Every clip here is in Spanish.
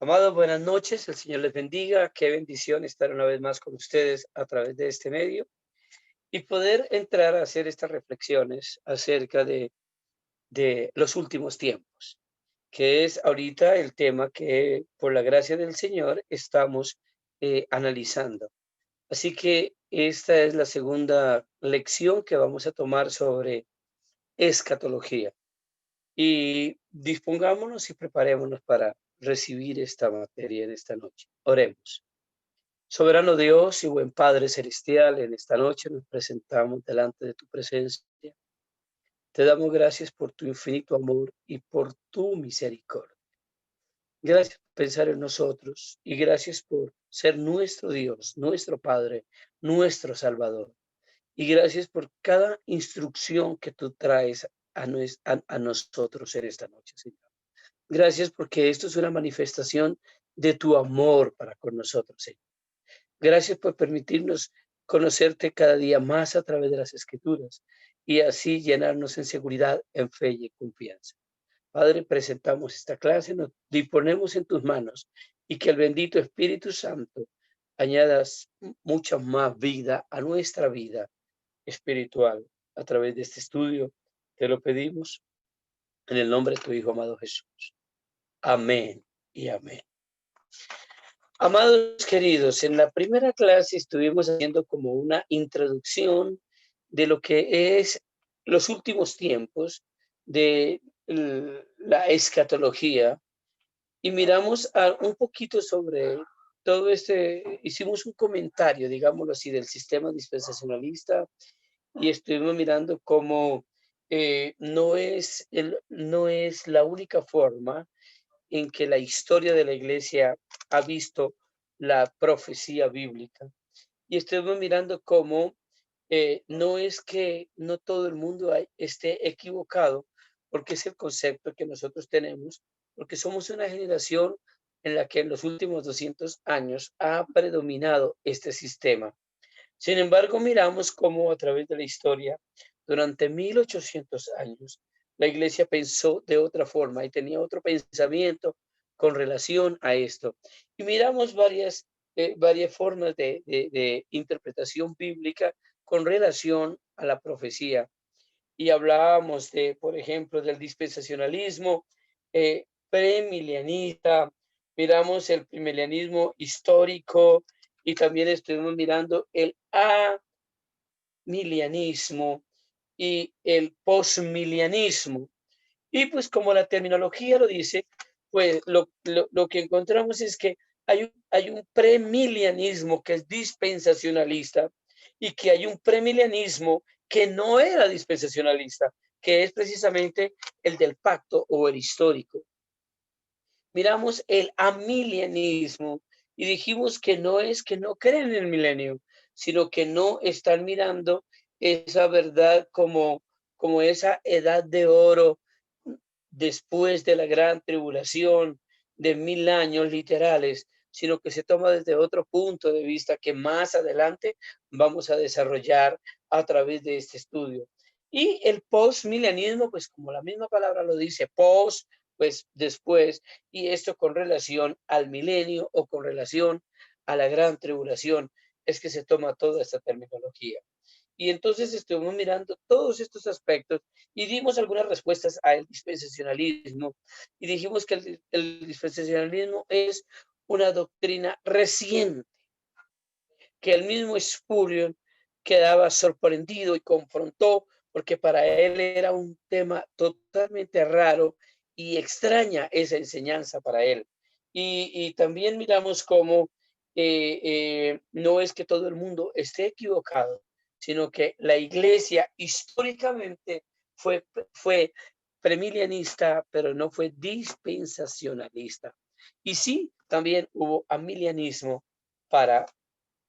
Amados, buenas noches. El Señor les bendiga. Qué bendición estar una vez más con ustedes a través de este medio y poder entrar a hacer estas reflexiones acerca de los últimos tiempos, que es ahorita el tema que por la gracia del Señor estamos analizando. Así que esta es la segunda lección que vamos a tomar sobre escatología. Y dispongámonos y preparémonos para recibir esta materia en esta noche. Oremos. Soberano Dios y buen Padre celestial, en esta noche nos presentamos delante de tu presencia. Te damos gracias por tu infinito amor y por tu misericordia. Gracias por pensar en nosotros y gracias por ser nuestro Dios, nuestro Padre, nuestro Salvador. Y gracias por cada instrucción que tú traes a nosotros en esta noche, Señor. Gracias porque esto es una manifestación de tu amor para con nosotros, Señor. Gracias por permitirnos conocerte cada día más a través de las Escrituras y así llenarnos en seguridad, en fe y en confianza. Padre, presentamos esta clase, nos disponemos en tus manos y que el bendito Espíritu Santo añadas mucha más vida a nuestra vida espiritual a través de este estudio. Te lo pedimos en el nombre de tu Hijo amado Jesús. Amén y amén. Amados queridos, en la primera clase estuvimos haciendo como una introducción de lo que es los últimos tiempos de la escatología y miramos un poquito sobre todo hicimos un comentario, digámoslo así, del sistema dispensacionalista y estuvimos mirando cómo no es la única forma en que la historia de la iglesia ha visto la profecía bíblica. Y estuvimos mirando cómo no es que no todo el mundo esté equivocado, porque es el concepto que nosotros tenemos, porque somos una generación en la que en los últimos 200 años ha predominado este sistema. Sin embargo, miramos cómo a través de la historia, durante 1800 años, la iglesia pensó de otra forma y tenía otro pensamiento con relación a esto. Y miramos varias formas de interpretación bíblica con relación a la profecía. Y hablábamos por ejemplo, del dispensacionalismo premilenialista, miramos el premilenialismo histórico y también estuvimos mirando el amilianismo y el postmilianismo. Y pues como la terminología lo dice, pues lo que encontramos es que hay un premilianismo que es dispensacionalista y que hay un premilianismo que no era dispensacionalista, que es precisamente el del pacto o el histórico. Miramos el amilianismo y dijimos que no es que no creen en el milenio, sino que no están mirando esa verdad como esa edad de oro después de la gran tribulación de 1000 años literales, sino que se toma desde otro punto de vista que más adelante vamos a desarrollar a través de este estudio. Y el postmilianismo, pues como la misma palabra lo dice, post, pues después, y esto con relación al milenio o con relación a la gran tribulación, es que se toma toda esta terminología. Y entonces estuvimos mirando todos estos aspectos y dimos algunas respuestas al dispensacionalismo y dijimos que el dispensacionalismo es una doctrina reciente, que el mismo Spurgeon quedaba sorprendido y confrontó porque para él era un tema totalmente raro y extraña esa enseñanza para él. Y también miramos cómo no es que todo el mundo esté equivocado, sino que la iglesia históricamente fue premilianista, pero no fue dispensacionalista. Y sí, también hubo amilianismo para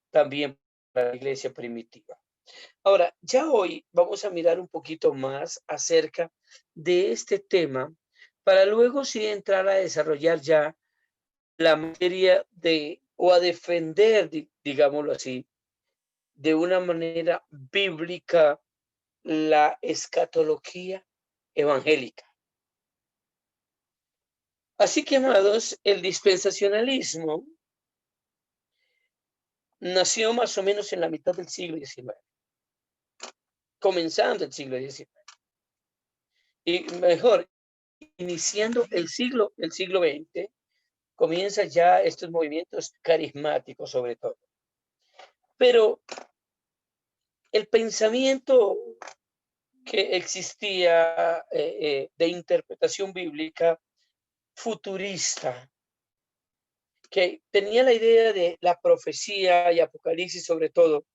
también para la iglesia primitiva. Ahora, ya hoy vamos a mirar un poquito más acerca de este tema para luego sí entrar a desarrollar ya la materia o a defender, digámoslo así, de una manera bíblica la escatología evangélica. Así que, amados, el dispensacionalismo nació más o menos en la mitad del siglo XIX, comenzando el siglo XIX. Y mejor, iniciando el siglo XX, comienzan ya estos movimientos carismáticos sobre todo. Pero el pensamiento que existía de interpretación bíblica futurista, que tenía la idea de la profecía y Apocalipsis sobre todo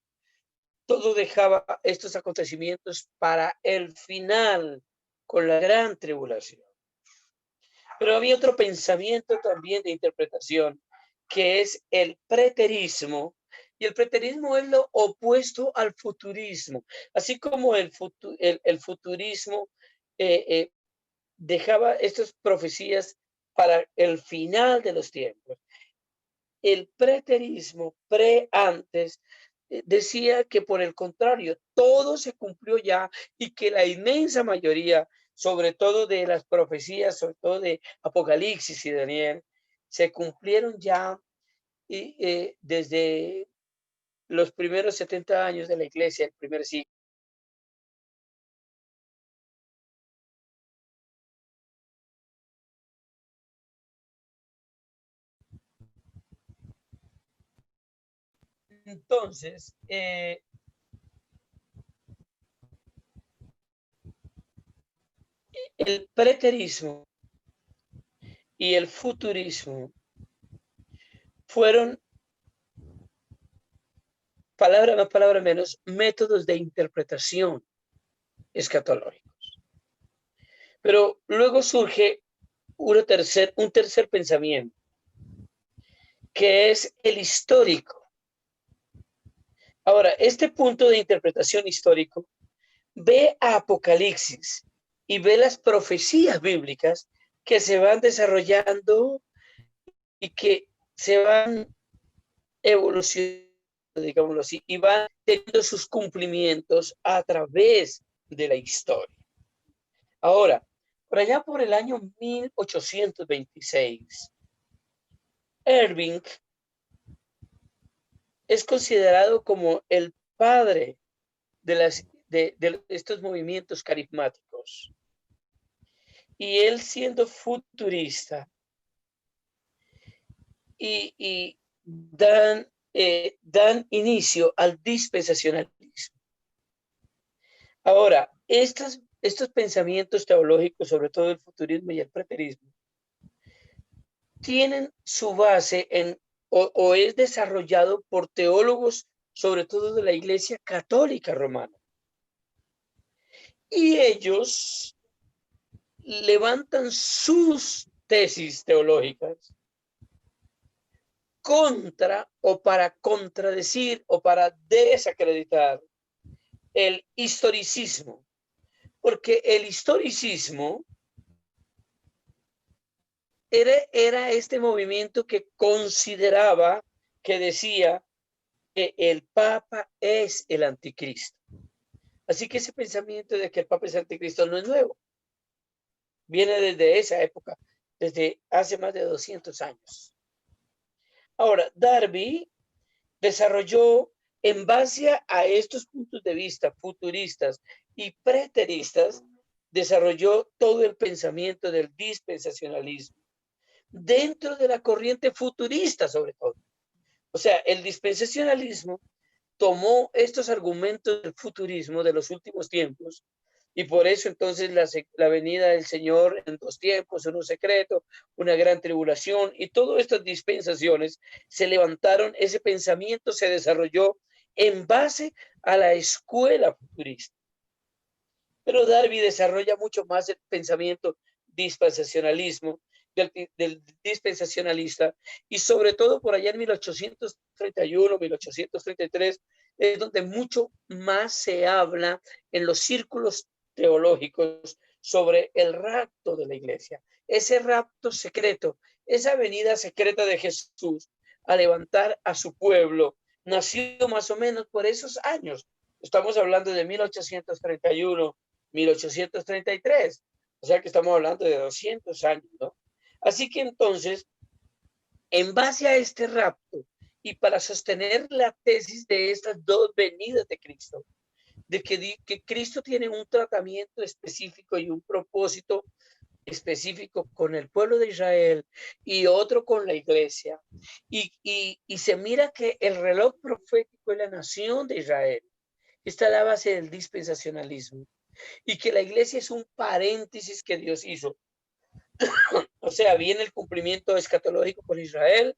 dejaba estos acontecimientos para el final, con la gran tribulación. Pero había otro pensamiento también de interpretación, que es el preterismo, y el preterismo es lo opuesto al futurismo, así como el futurismo eh, eh, dejaba estas profecías para el final de los tiempos. El preterismo, antes, decía que por el contrario, todo se cumplió ya y que la inmensa mayoría, sobre todo de las profecías, sobre todo de Apocalipsis y Daniel, se cumplieron ya y, desde los primeros 70 años de la iglesia, el primer siglo. Entonces, el preterismo y el futurismo fueron, palabra más, palabra menos, métodos de interpretación escatológicos. Pero luego surge un tercer pensamiento, que es el histórico. Ahora, este punto de interpretación histórico ve a Apocalipsis y ve las profecías bíblicas que se van desarrollando y que se van evolucionando, digámoslo así, y van teniendo sus cumplimientos a través de la historia. Ahora, por allá por el año 1826, Irving es considerado como el padre de estos movimientos carismáticos. Y él, siendo futurista, y dan inicio al dispensacionalismo. Ahora, estos pensamientos teológicos, sobre todo el futurismo y el preterismo, tienen su base o es desarrollado por teólogos, sobre todo de la Iglesia Católica Romana. Y ellos levantan sus tesis teológicas contra o para contradecir o para desacreditar el historicismo, porque el historicismo era este movimiento que consideraba, que decía que el Papa es el anticristo. Así que ese pensamiento de que el Papa es el anticristo no es nuevo, viene desde esa época, desde hace más de 200 años. Ahora, Darby desarrolló, en base a estos puntos de vista futuristas y preteristas, desarrolló todo el pensamiento del dispensacionalismo dentro de la corriente futurista, sobre todo. O sea, el dispensacionalismo tomó estos argumentos del futurismo de los últimos tiempos, y por eso entonces la venida del Señor en dos tiempos, uno secreto, una gran tribulación, y todas estas dispensaciones se levantaron, ese pensamiento se desarrolló en base a la escuela futurista. Pero Darby desarrolla mucho más el pensamiento dispensacionalismo, del dispensacionalista, y sobre todo por allá en 1831, 1833, es donde mucho más se habla en los círculos teológicos sobre el rapto de la iglesia, ese rapto secreto, esa venida secreta de Jesús a levantar a su pueblo, nació más o menos por esos años. Estamos hablando de 1831, 1833, o sea que estamos hablando de 200 años, ¿no? Así que entonces, en base a este rapto y para sostener la tesis de estas dos venidas de Cristo, de que Cristo tiene un tratamiento específico y un propósito específico con el pueblo de Israel y otro con la iglesia. Y se mira que el reloj profético de la nación de Israel está a la base del dispensacionalismo y que la iglesia es un paréntesis que Dios hizo. O sea, viene el cumplimiento escatológico con Israel,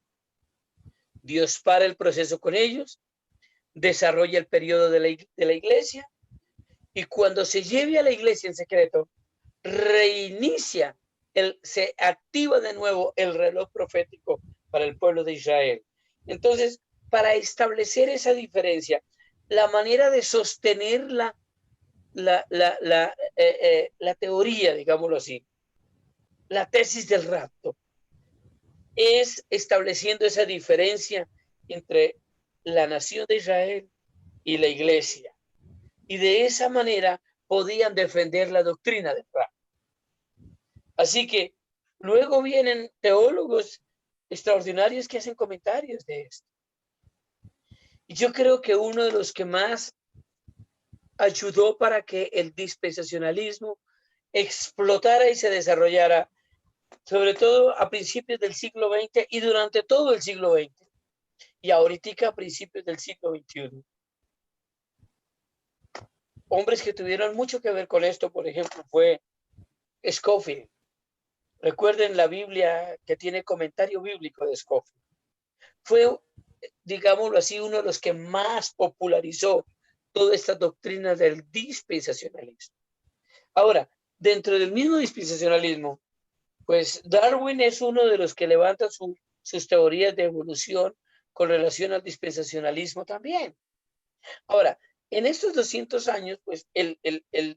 Dios para el proceso con ellos, desarrolla el periodo de la iglesia y cuando se lleve a la iglesia en secreto, reinicia, se activa de nuevo el reloj profético para el pueblo de Israel. Entonces, para establecer esa diferencia, la manera de sostener la teoría, digámoslo así, la tesis del rapto, es estableciendo esa diferencia entre la nación de Israel y la iglesia. Y de esa manera podían defender la doctrina del rapto. Así que luego vienen teólogos extraordinarios que hacen comentarios de esto. Y yo creo que uno de los que más ayudó para que el dispensacionalismo explotara y se desarrollara, sobre todo a principios del siglo XX y durante todo el siglo XX, y ahorita a principios del siglo XXI. Hombres que tuvieron mucho que ver con esto, por ejemplo, fue Scofield. Recuerden la Biblia que tiene comentario bíblico de Scofield. Fue, digámoslo así, uno de los que más popularizó toda esta doctrina del dispensacionalismo. Ahora, dentro del mismo dispensacionalismo, pues Darwin es uno de los que levanta sus teorías de evolución con relación al dispensacionalismo también. Ahora, en estos 200 años, pues el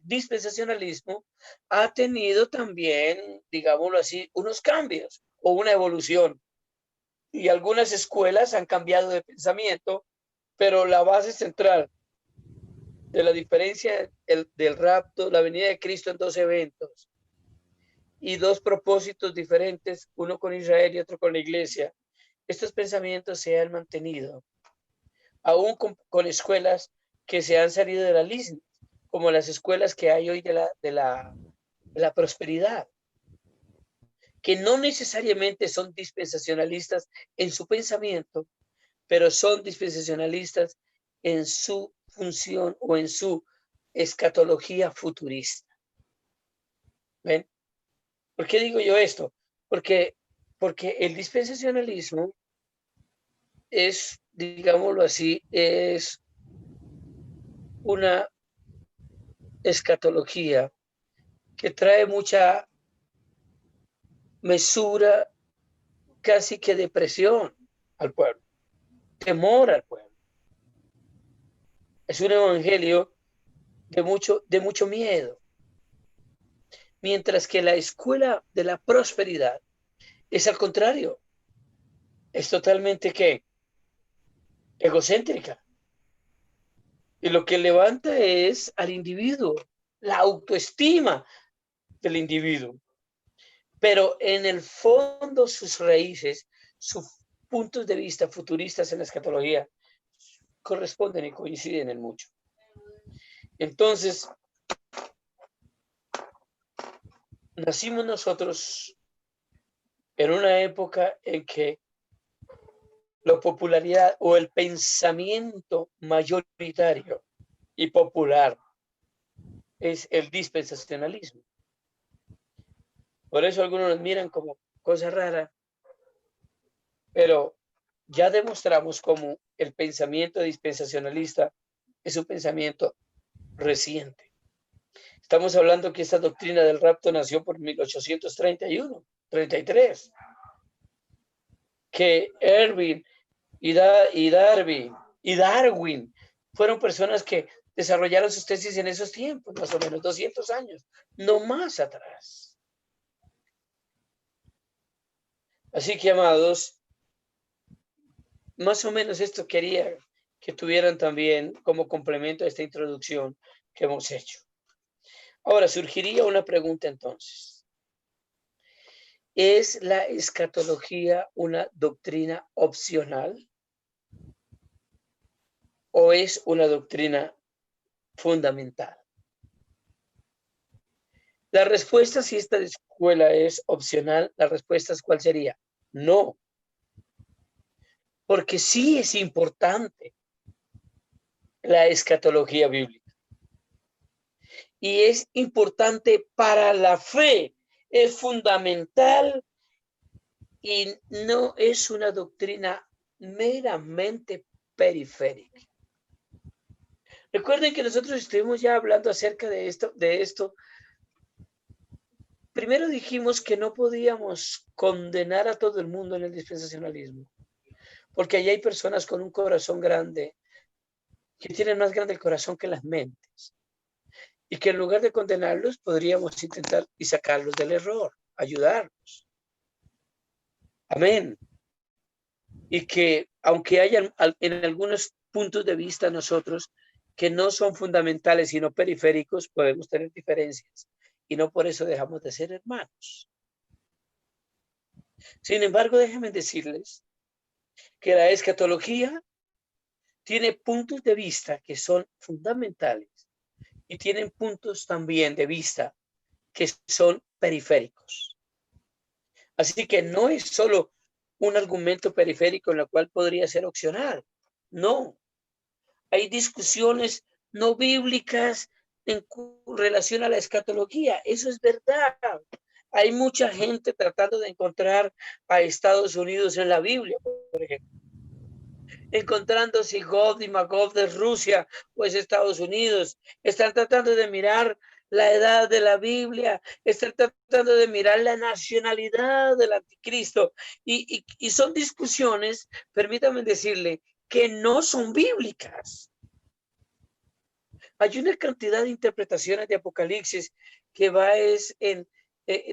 dispensacionalismo ha tenido también, digámoslo así, unos cambios o una evolución. Y algunas escuelas han cambiado de pensamiento, pero la base central de la diferencia del rapto, la venida de Cristo en dos eventos y dos propósitos diferentes, uno con Israel y otro con la iglesia, estos pensamientos se han mantenido, aún con escuelas que se han salido de la lista, como las escuelas que hay hoy de la prosperidad, que no necesariamente son dispensacionalistas en su pensamiento, pero son dispensacionalistas en su función o en su escatología futurista. ¿Ven? ¿Por qué digo yo esto? Porque el dispensacionalismo es, digámoslo así, es una escatología que trae mucha mesura, casi que depresión al pueblo, temor al pueblo. Es un evangelio de mucho miedo. Mientras que la escuela de la prosperidad es al contrario, es totalmente ¿qué? Egocéntrica. Y lo que levanta es al individuo, la autoestima del individuo. Pero en el fondo sus raíces, sus puntos de vista futuristas en la escatología corresponden y coinciden en mucho. Entonces, nacimos nosotros en una época en que la popularidad o el pensamiento mayoritario y popular es el dispensacionalismo. Por eso algunos nos miran como cosa rara, pero ya demostramos cómo el pensamiento dispensacionalista es un pensamiento reciente. Estamos hablando que esta doctrina del rapto nació por 1831, 33, que Irving y Darwin fueron personas que desarrollaron sus tesis en esos tiempos, más o menos 200 años, no más atrás. Así que, amados, más o menos esto quería que tuvieran también como complemento a esta introducción que hemos hecho. Ahora, surgiría una pregunta entonces. ¿Es la escatología una doctrina opcional o es una doctrina fundamental? La respuesta, si esta escuela es opcional, la respuesta es ¿cuál sería? No, porque sí es importante la escatología bíblica y es importante para la fe, es fundamental y no es una doctrina meramente periférica. Recuerden que nosotros estuvimos ya hablando acerca de esto. Primero dijimos que no podíamos condenar a todo el mundo en el dispensacionalismo, porque allí hay personas con un corazón grande, que tienen más grande el corazón que las mentes, y que en lugar de condenarlos, podríamos intentar y sacarlos del error, ayudarlos. Amén. Y que aunque hayan en algunos puntos de vista nosotros que no son fundamentales, sino periféricos, podemos tener diferencias y no por eso dejamos de ser hermanos. Sin embargo, déjenme decirles que la escatología tiene puntos de vista que son fundamentales y tienen puntos también de vista que son periféricos. Así que no es solo un argumento periférico en el cual podría ser opcional. No, hay discusiones no bíblicas en relación a la escatología. Eso es verdad. Hay mucha gente tratando de encontrar a Estados Unidos en la Biblia, por ejemplo. Encontrando si Gog y Magog de Rusia, pues Estados Unidos. Están tratando de mirar la edad de la Biblia, están tratando de mirar la nacionalidad del anticristo. Y son discusiones, permítanme decirle, que no son bíblicas. Hay una cantidad de interpretaciones de Apocalipsis que va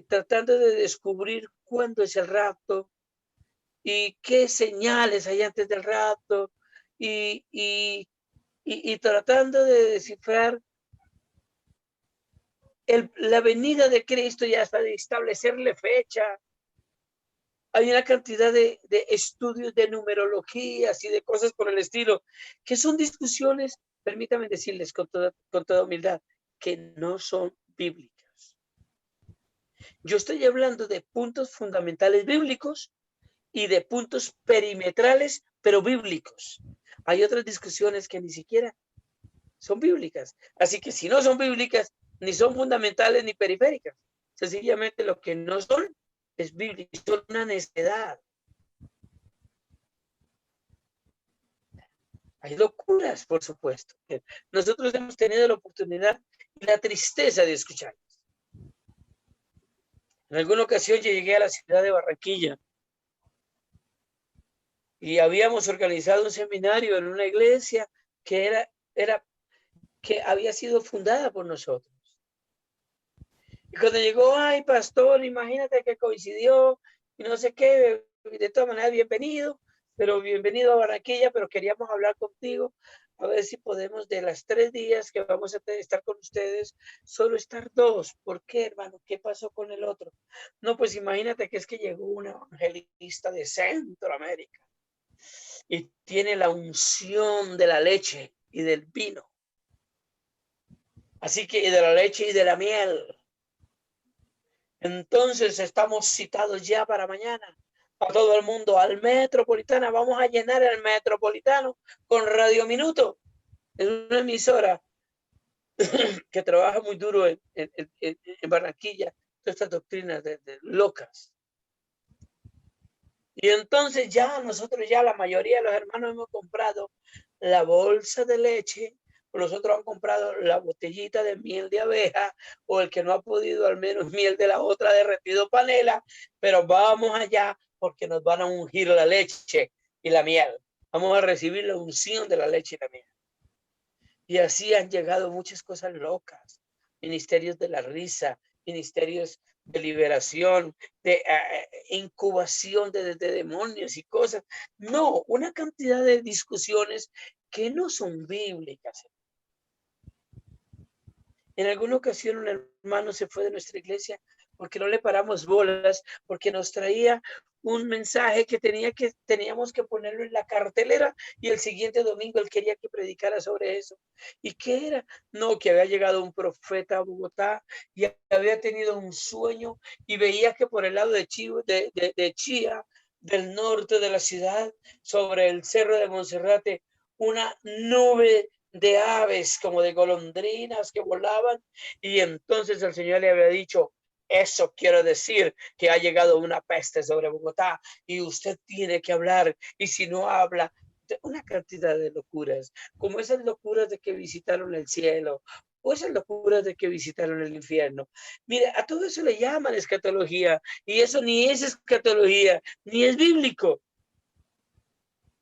tratando de descubrir cuándo es el rapto y qué señales hay antes del rapto y tratando de descifrar la venida de Cristo y hasta de establecerle fecha. Hay una cantidad de estudios de numerologías y de cosas por el estilo, que son discusiones, permítanme decirles con toda humildad, que no son bíblicas. Yo estoy hablando de puntos fundamentales bíblicos y de puntos perimetrales, pero bíblicos. Hay otras discusiones que ni siquiera son bíblicas. Así que si no son bíblicas, ni son fundamentales ni periféricas. Sencillamente lo que no son es bíblico, son una necedad. Hay locuras, por supuesto. Nosotros hemos tenido la oportunidad y la tristeza de escucharlas. En alguna ocasión yo llegué a la ciudad de Barranquilla y habíamos organizado un seminario en una iglesia que que había sido fundada por nosotros. Y cuando llegó, ay, pastor, imagínate que coincidió y no sé qué, de todas maneras, bienvenido, pero bienvenido a Barranquilla, pero queríamos hablar contigo, a ver si podemos de las 3 días que vamos a estar con ustedes, solo estar 2. ¿Por qué, hermano? ¿Qué pasó con el otro? No, pues imagínate que es que llegó un evangelista de Centroamérica y tiene la unción de la leche y del vino. Así que de la leche y de la miel. Entonces estamos citados ya para mañana. A todo el mundo al Metropolitana. Vamos a llenar el Metropolitano con Radio Minuto. Es una emisora que trabaja muy duro en Barranquilla. Todas estas doctrinas de locas. Y entonces ya nosotros, ya la mayoría de los hermanos hemos comprado la bolsa de leche, o los otros han comprado la botellita de miel de abeja, o el que no ha podido al menos miel de la otra derretido panela, pero vamos allá porque nos van a ungir la leche y la miel. Vamos a recibir la unción de la leche y la miel. Y así han llegado muchas cosas locas, ministerios de la risa, ministerios de liberación, de incubación de demonios y cosas. No, una cantidad de discusiones que no son bíblicas. En alguna ocasión un hermano se fue de nuestra iglesia porque no le paramos bolas, porque nos traía un mensaje que teníamos que ponerlo en la cartelera y el siguiente domingo él quería que predicara sobre eso. ¿Y qué era? No, que había llegado un profeta a Bogotá y había tenido un sueño y veía que por el lado de Chía, del norte de la ciudad, sobre el cerro de Monserrate, una nube de aves como de golondrinas que volaban, y entonces el Señor le había dicho: eso quiere decir que ha llegado una peste sobre Bogotá y usted tiene que hablar, y si no habla, una cantidad de locuras, como esas locuras de que visitaron el cielo o esas locuras de que visitaron el infierno. Mire, a todo eso le llaman escatología, y eso ni es escatología, ni es bíblico.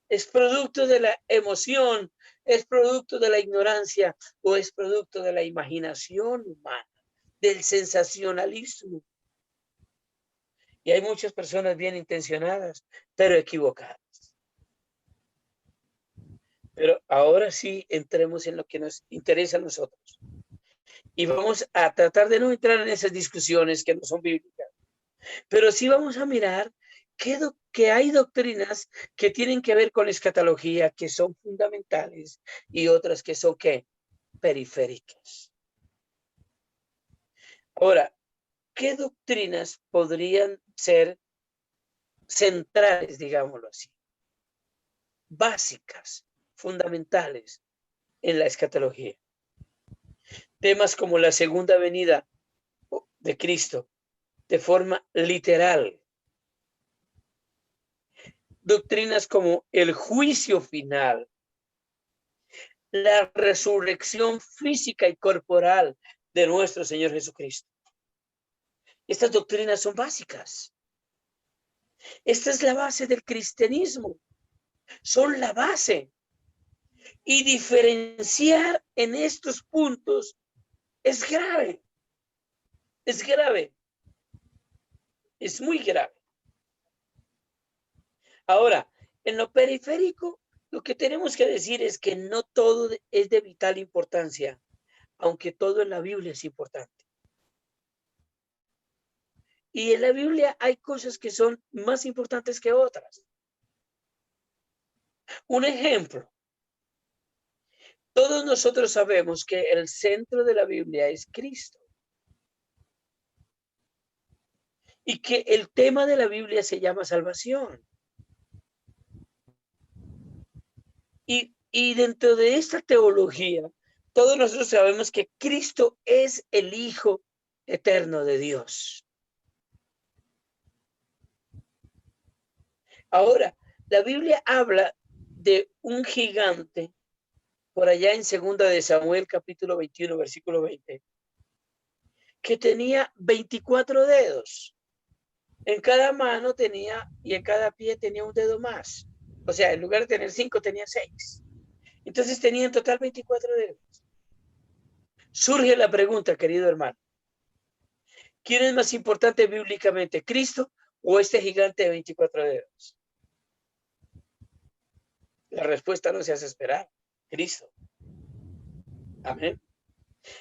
Es producto de la emoción, es producto de la ignorancia o es producto de la imaginación humana, del sensacionalismo. Y hay muchas personas bien intencionadas, pero equivocadas. Pero ahora sí entremos en lo que nos interesa a nosotros. Y vamos a tratar de no entrar en esas discusiones que no son bíblicas, pero sí vamos a mirar que hay doctrinas que tienen que ver con escatología, que son fundamentales, y otras que son ¿qué? Periféricas. Ahora, ¿qué doctrinas podrían ser centrales, digámoslo así, básicas, fundamentales en la escatología? Temas como la segunda venida de Cristo de forma literal. Doctrinas como el juicio final, la resurrección física y corporal de nuestro Señor Jesucristo. Estas doctrinas son básicas. Esta es la base del cristianismo. Son la base. Y diferenciar en estos puntos es grave. Es grave. Es muy grave. Ahora, en lo periférico, lo que tenemos que decir es que no todo es de vital importancia, aunque todo en la Biblia es importante. Y en la Biblia hay cosas que son más importantes que otras. Un ejemplo, todos nosotros sabemos que el centro de la Biblia es Cristo. Y que el tema de la Biblia se llama salvación. Y dentro de esta teología, todos nosotros sabemos que Cristo es el Hijo eterno de Dios. Ahora, la Biblia habla de un gigante por allá en 2 de Samuel, capítulo 21, versículo 20, que tenía 24 dedos. En cada mano tenía y en cada pie tenía un dedo más. O sea, en lugar de tener 5, tenía 6. Entonces tenía en total 24 dedos. Surge la pregunta, querido hermano: ¿quién es más importante bíblicamente, Cristo o este gigante de 24 dedos? La respuesta no se hace esperar: Cristo. Amén.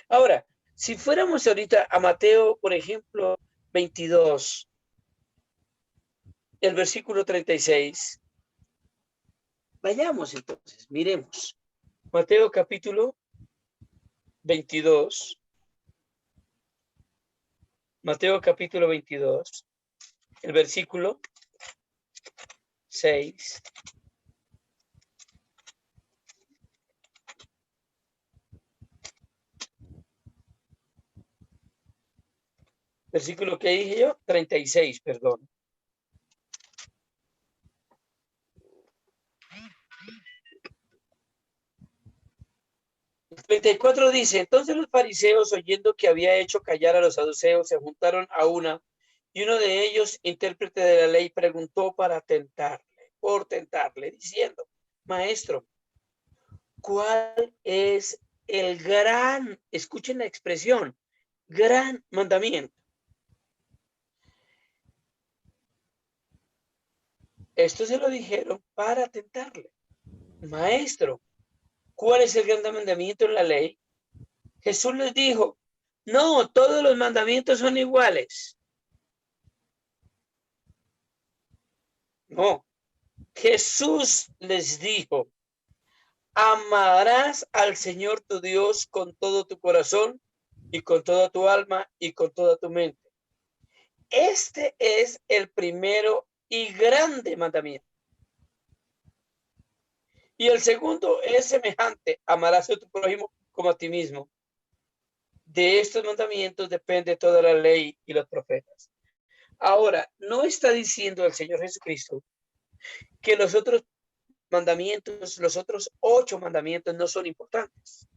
Ahora, si fuéramos ahorita a Mateo, por ejemplo, 22, el versículo 36, vayamos entonces, miremos. Mateo capítulo 22. Mateo capítulo 22, el versículo 6. Versículo que dije yo, 36, perdón. El 34 dice: entonces los fariseos, oyendo que había hecho callar a los saduceos, se juntaron a una, y uno de ellos, intérprete de la ley, preguntó por tentarle, diciendo: maestro, ¿cuál es el gran, escuchen la expresión, gran mandamiento? Esto se lo dijeron para tentarle. Maestro, ¿cuál es el gran mandamiento en la ley? Jesús les dijo: No, todos los mandamientos son iguales. No. Jesús les dijo, amarás al Señor tu Dios con todo tu corazón y con toda tu alma y con toda tu mente. Este es el primero y grande mandamiento. Y el segundo es semejante, amarás a tu prójimo como a ti mismo. De estos mandamientos depende toda la ley y los profetas. Ahora, no está diciendo el Señor Jesucristo que los otros mandamientos, los otros 8 mandamientos no son importantes.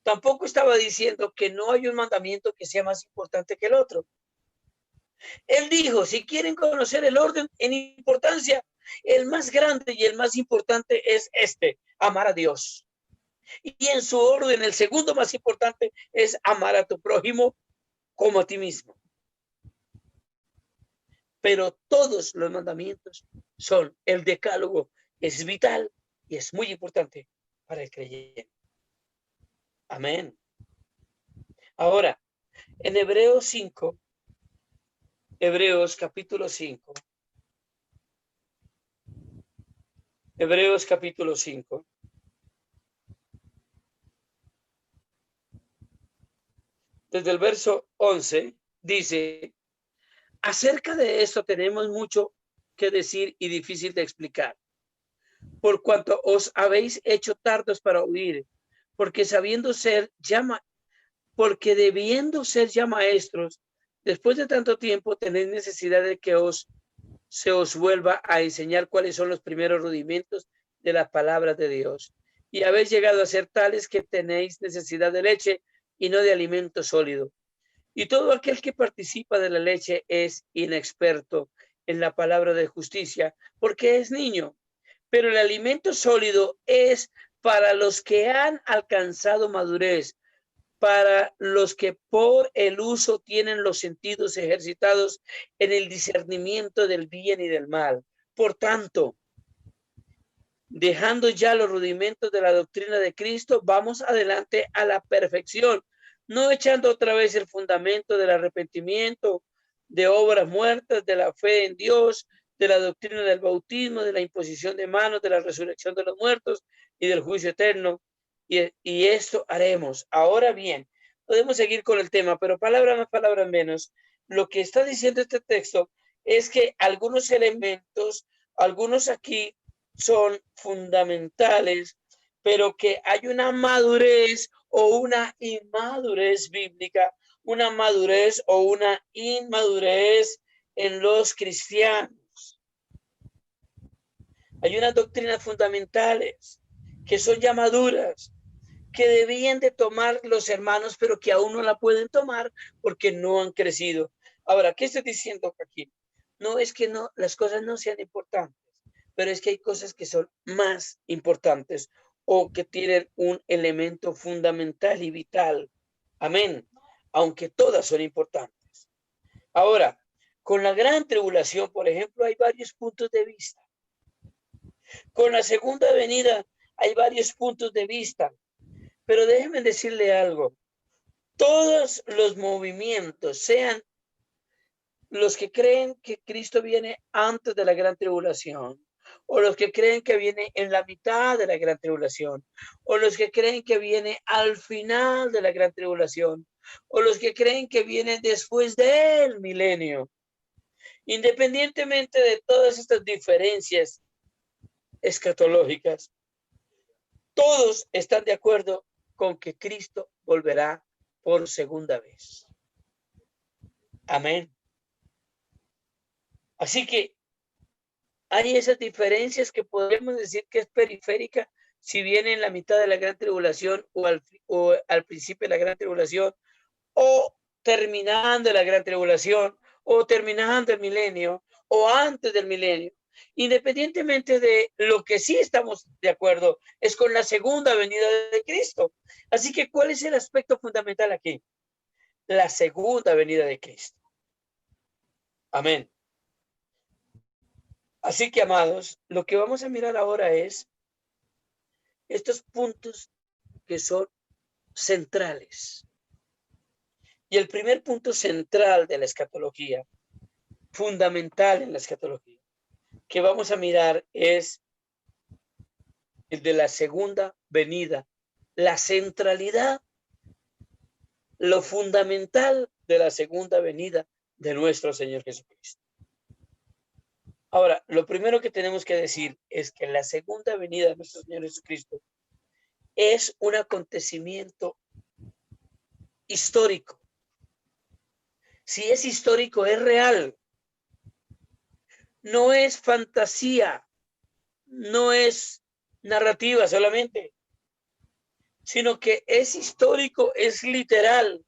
Tampoco estaba diciendo que no hay un mandamiento que sea más importante que el otro. Él dijo, si quieren conocer el orden en importancia, el más grande y el más importante es este, amar a Dios. Y en su orden, el segundo más importante es amar a tu prójimo como a ti mismo. Pero todos los mandamientos son, el decálogo es vital y es muy importante para el creyente. Amén. Ahora, en Hebreos 5, Hebreos capítulo 5, Hebreos capítulo 5, desde el verso 11, dice, acerca de esto tenemos mucho que decir y difícil de explicar, por cuanto os habéis hecho tardos para oír, porque porque debiendo ser ya maestros, después de tanto tiempo tenéis necesidad de que se os vuelva a enseñar cuáles son los primeros rudimentos de la palabra de Dios. Y habéis llegado a ser tales que tenéis necesidad de leche y no de alimento sólido. Y todo aquel que participa de la leche es inexperto en la palabra de justicia, porque es niño. Pero el alimento sólido es para los que han alcanzado madurez, para los que por el uso tienen los sentidos ejercitados en el discernimiento del bien y del mal. Por tanto, dejando ya los rudimentos de la doctrina de Cristo, vamos adelante a la perfección, no echando otra vez el fundamento del arrepentimiento, de obras muertas, de la fe en Dios, de la doctrina del bautismo, de la imposición de manos, de la resurrección de los muertos y del juicio eterno. Y esto haremos. Ahora bien, podemos seguir con el tema, pero palabras más, palabras menos. Lo que está diciendo este texto es que algunos elementos, algunos aquí son fundamentales, pero que hay una madurez o una inmadurez bíblica, una madurez o una inmadurez en los cristianos. Hay unas doctrinas fundamentales que son ya maduras, que debían de tomar los hermanos, pero que aún no la pueden tomar porque no han crecido. Ahora, ¿qué estoy diciendo aquí? No es que no, las cosas no sean importantes, pero es que hay cosas que son más importantes o que tienen un elemento fundamental y vital. Amén. Aunque todas son importantes. Ahora, con la gran tribulación, por ejemplo, hay varios puntos de vista. Con la segunda venida hay varios puntos de vista. Pero déjenme decirle algo. Todos los movimientos, sean los que creen que Cristo viene antes de la gran tribulación, o los que creen que viene en la mitad de la gran tribulación, o los que creen que viene al final de la gran tribulación, o los que creen que viene después del milenio. Independientemente de todas estas diferencias escatológicas, todos están de acuerdo con que Cristo volverá por segunda vez. Amén. Así que hay esas diferencias que podemos decir que es periférica si viene en la mitad de la gran tribulación o al principio de la gran tribulación o terminando la gran tribulación o terminando el milenio o antes del milenio. Independientemente de lo que sí estamos de acuerdo es con la segunda venida de Cristo. Así que, ¿cuál es el aspecto fundamental aquí? La segunda venida de Cristo. Amén. Así que, amados, lo que vamos a mirar ahora es estos puntos que son centrales. Y el primer punto central de la escatología, fundamental en la escatología, que vamos a mirar es el de la segunda venida, la centralidad, lo fundamental de la segunda venida de nuestro Señor Jesucristo. Ahora, lo primero que tenemos que decir es que la segunda venida de nuestro Señor Jesucristo es un acontecimiento histórico. Si es histórico, es real. No es fantasía, no es narrativa solamente, sino que es histórico, es literal.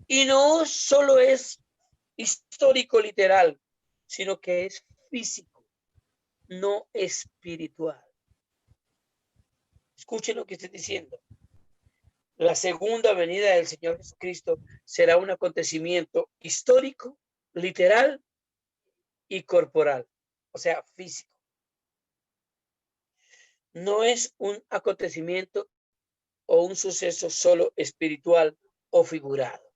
Y no solo es histórico literal, sino que es físico, no espiritual. Escuchen lo que estoy diciendo. La segunda venida del Señor Jesucristo será un acontecimiento histórico, literal y corporal, o sea, físico. No es un acontecimiento o un suceso solo espiritual o figurado.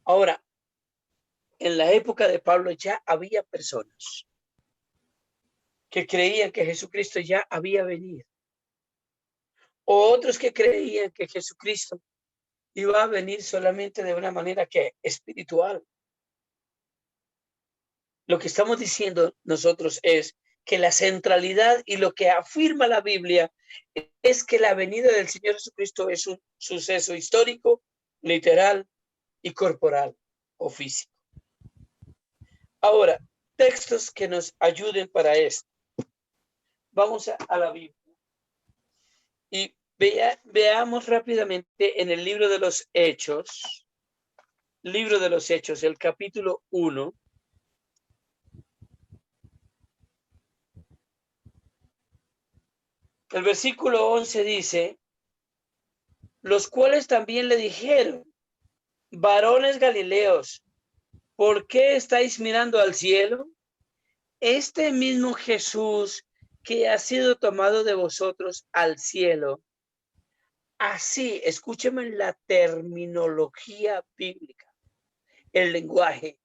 Ahora, en la época de Pablo ya había personas que creían que Jesucristo ya había venido. O otros que creían que Jesucristo iba a venir solamente de una manera que espiritual. Lo que estamos diciendo nosotros es que la centralidad y lo que afirma la Biblia es que la venida del Señor Jesucristo es un suceso histórico, literal y corporal o físico. Ahora, textos que nos ayuden para esto. Vamos a la Biblia y veamos rápidamente en el libro de los Hechos, el capítulo 1. El versículo 11 dice, los cuales también le dijeron, varones galileos, ¿por qué estáis mirando al cielo? Este mismo Jesús que ha sido tomado de vosotros al cielo. Así, escúcheme la terminología bíblica, el lenguaje.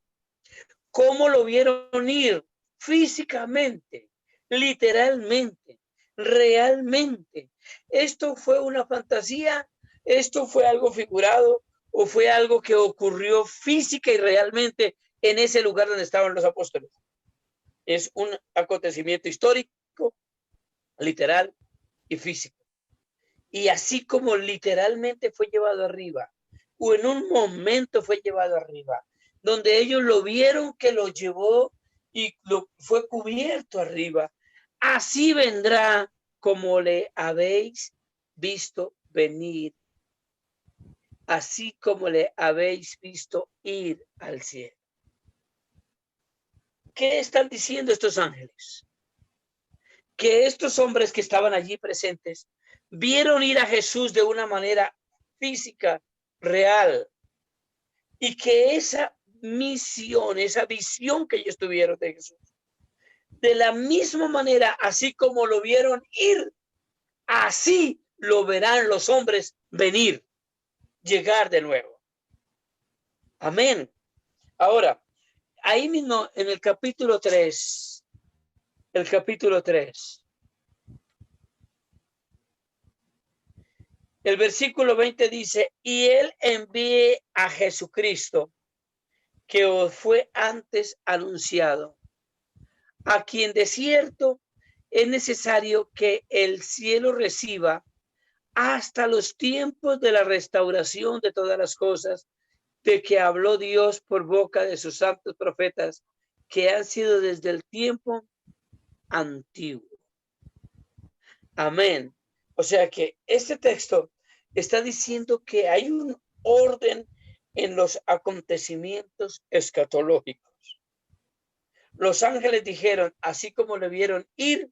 ¿Cómo lo vieron ir? Físicamente, literalmente, realmente. ¿Esto fue una fantasía? ¿Esto fue algo figurado? ¿O fue algo que ocurrió física y realmente en ese lugar donde estaban los apóstoles? Es un acontecimiento histórico, literal y físico. Y así como literalmente fue llevado arriba, o en un momento fue llevado arriba, donde ellos lo vieron que lo llevó y lo fue cubierto arriba, así vendrá como le habéis visto venir, así como le habéis visto ir al cielo. ¿Qué están diciendo estos ángeles? Que estos hombres que estaban allí presentes vieron ir a Jesús de una manera física, real, y que esa misión, esa visión que ellos tuvieron de Jesús, de la misma manera, así como lo vieron ir, así lo verán los hombres venir, llegar de nuevo. Amén. Ahora, ahí mismo en el capítulo 3, el versículo 20 dice, y él envíe a Jesucristo, que os fue antes anunciado, a quien de cierto es necesario que el cielo reciba hasta los tiempos de la restauración de todas las cosas, de que habló Dios por boca de sus santos profetas, que han sido desde el tiempo antiguo. Amén. O sea que este texto está diciendo que hay un orden en los acontecimientos escatológicos. Los ángeles dijeron, así como le vieron ir,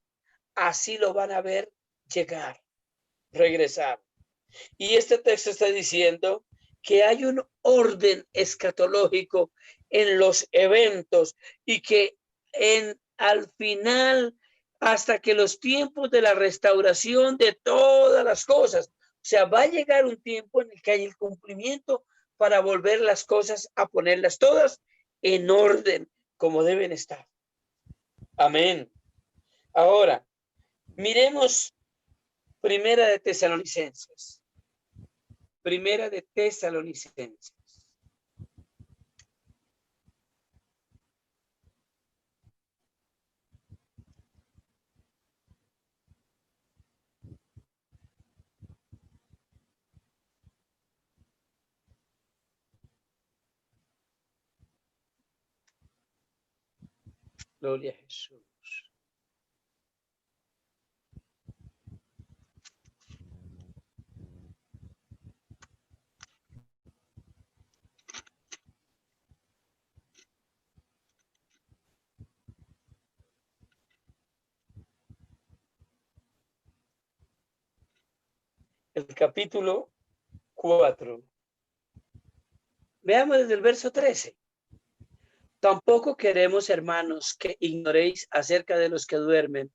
así lo van a ver llegar, regresar. Y este texto está diciendo que hay un orden escatológico en los eventos y que al final, hasta que los tiempos de la restauración de todas las cosas, sea, va a llegar un tiempo en el que hay el cumplimiento para volver las cosas a ponerlas todas en orden como deben estar. Amén. Ahora, miremos Primera de Tesalonicenses. Primera de Tesalonicenses. Gloria a Jesús. El capítulo 4. Veamos desde el verso 13. Tampoco queremos, hermanos, que ignoréis acerca de los que duermen,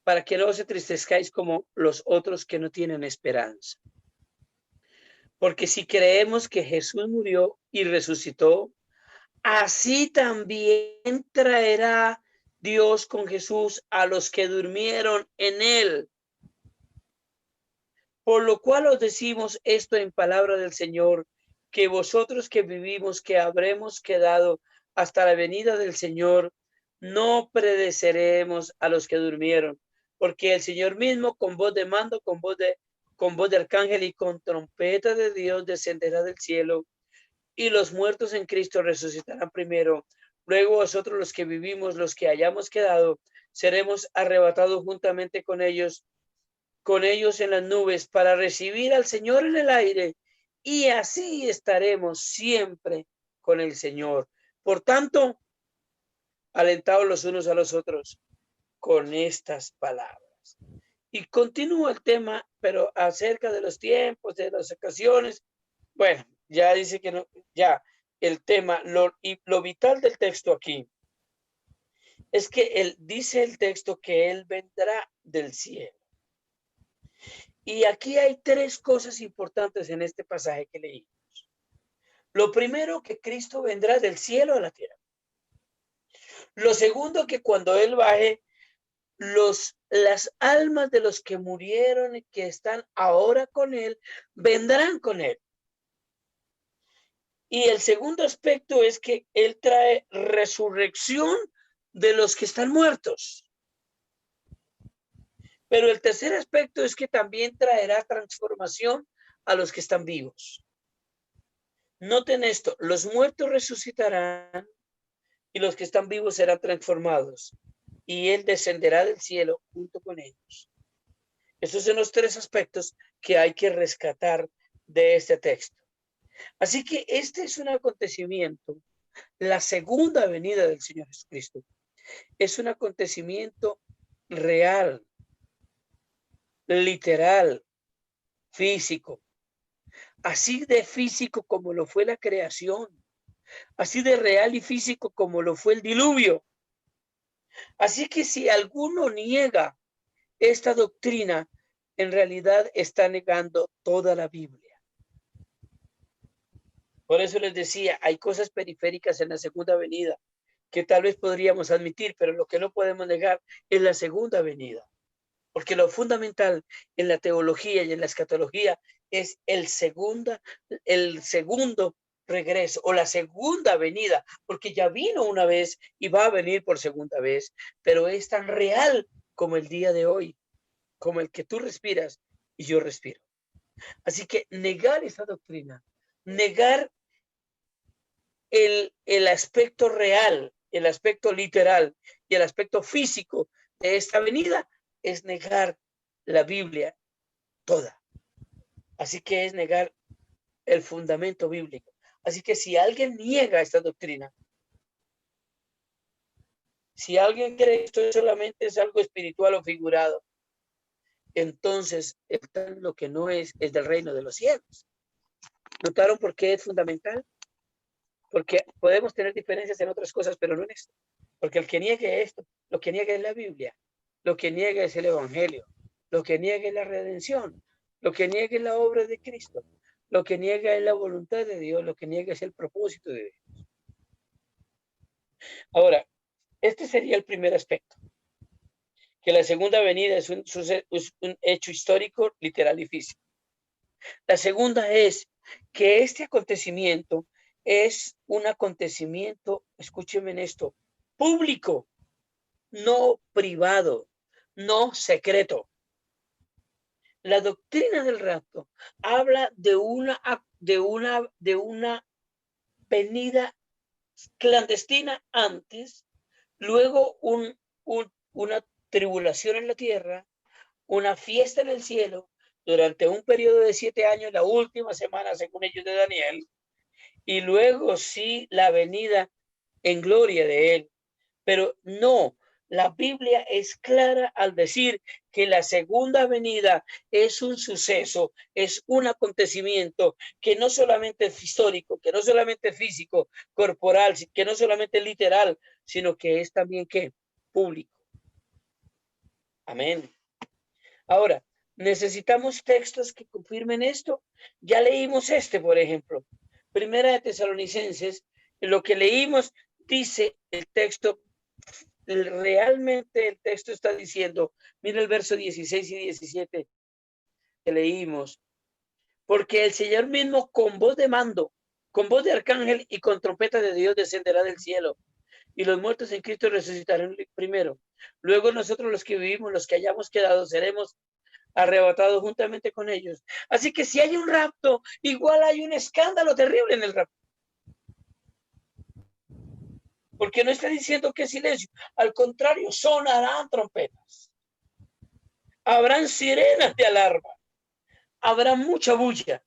para que no os entristezcáis como los otros que no tienen esperanza. Porque si creemos que Jesús murió y resucitó, así también traerá Dios con Jesús a los que durmieron en él. Por lo cual os decimos esto en palabra del Señor, que vosotros que vivimos, que habremos quedado hasta la venida del Señor, no predeceremos a los que durmieron, porque el Señor mismo con voz de mando, con voz de arcángel y con trompeta de Dios descenderá del cielo, y los muertos en Cristo resucitarán primero. Luego vosotros los que vivimos, los que hayamos quedado, seremos arrebatados juntamente con ellos en las nubes para recibir al Señor en el aire, y así estaremos siempre con el Señor. Por tanto, alentados los unos a los otros con estas palabras. Y continúa el tema, pero acerca de los tiempos, de las ocasiones. Bueno, ya dice que no, ya el tema, lo vital del texto aquí es que él dice el texto que él vendrá del cielo. Y aquí hay tres cosas importantes en este pasaje que leímos. Lo primero, que Cristo vendrá del cielo a la tierra. Lo segundo, que cuando Él baje, las almas de los que murieron y que están ahora con Él, vendrán con Él. Y el segundo aspecto es que Él trae resurrección de los que están muertos. Pero el tercer aspecto es que también traerá transformación a los que están vivos. Noten esto, los muertos resucitarán y los que están vivos serán transformados, y Él descenderá del cielo junto con ellos. Estos son los tres aspectos que hay que rescatar de este texto. Así que este es un acontecimiento, la segunda venida del Señor Jesucristo. Es un acontecimiento real, literal, físico. Así de físico como lo fue la creación. Así de real y físico como lo fue el diluvio. Así que si alguno niega esta doctrina, en realidad está negando toda la Biblia. Por eso les decía, hay cosas periféricas en la segunda venida que tal vez podríamos admitir, pero lo que no podemos negar es la segunda venida. Porque lo fundamental en la teología y en la escatología es el segundo regreso o la segunda venida, porque ya vino una vez y va a venir por segunda vez, pero es tan real como el día de hoy, como el que tú respiras y yo respiro. Así que negar esa doctrina, negar el aspecto real, el aspecto literal y el aspecto físico de esta venida es negar la Biblia toda. Así que es negar el fundamento bíblico. Así que si alguien niega esta doctrina, si alguien cree que esto solamente es algo espiritual o figurado, entonces lo que no es del reino de los cielos. ¿Notaron por qué es fundamental? Porque podemos tener diferencias en otras cosas, pero no en esto. Porque el que niegue esto, lo que niega es la Biblia, lo que niega es el Evangelio, lo que niega es la redención, Lo que niega es la obra de Cristo. Lo que niega es la voluntad de Dios. Lo que niega es el propósito de Dios. Ahora, este sería el primer aspecto. Que la segunda venida es un hecho histórico, literal y físico. La segunda es que este acontecimiento es un acontecimiento, escúchenme en esto, público, no privado, no secreto. La doctrina del rapto habla de una venida clandestina antes, luego una tribulación en la tierra, una fiesta en el cielo durante un periodo de 7 años, la última semana, según ellos, de Daniel, y luego sí la venida en gloria de él. Pero no, la Biblia es clara al decir que la segunda venida es un suceso, es un acontecimiento que no solamente es histórico, que no solamente es físico, corporal, que no solamente es literal, sino que es también ¿qué? Público. Amén. Ahora, necesitamos textos que confirmen esto. Ya leímos por ejemplo, Primera de Tesalonicenses, lo que leímos dice el texto, realmente el texto está diciendo, mira el verso 16 y 17 que leímos, porque el Señor mismo con voz de mando, con voz de arcángel y con trompeta de Dios descenderá del cielo, y los muertos en Cristo resucitarán primero. Luego nosotros los que vivimos, los que hayamos quedado, seremos arrebatados juntamente con ellos. Así que si hay un rapto, igual hay un escándalo terrible en el rapto. Porque no está diciendo que es silencio. Al contrario, sonarán trompetas. Habrán sirenas de alarma. Habrá mucha bulla.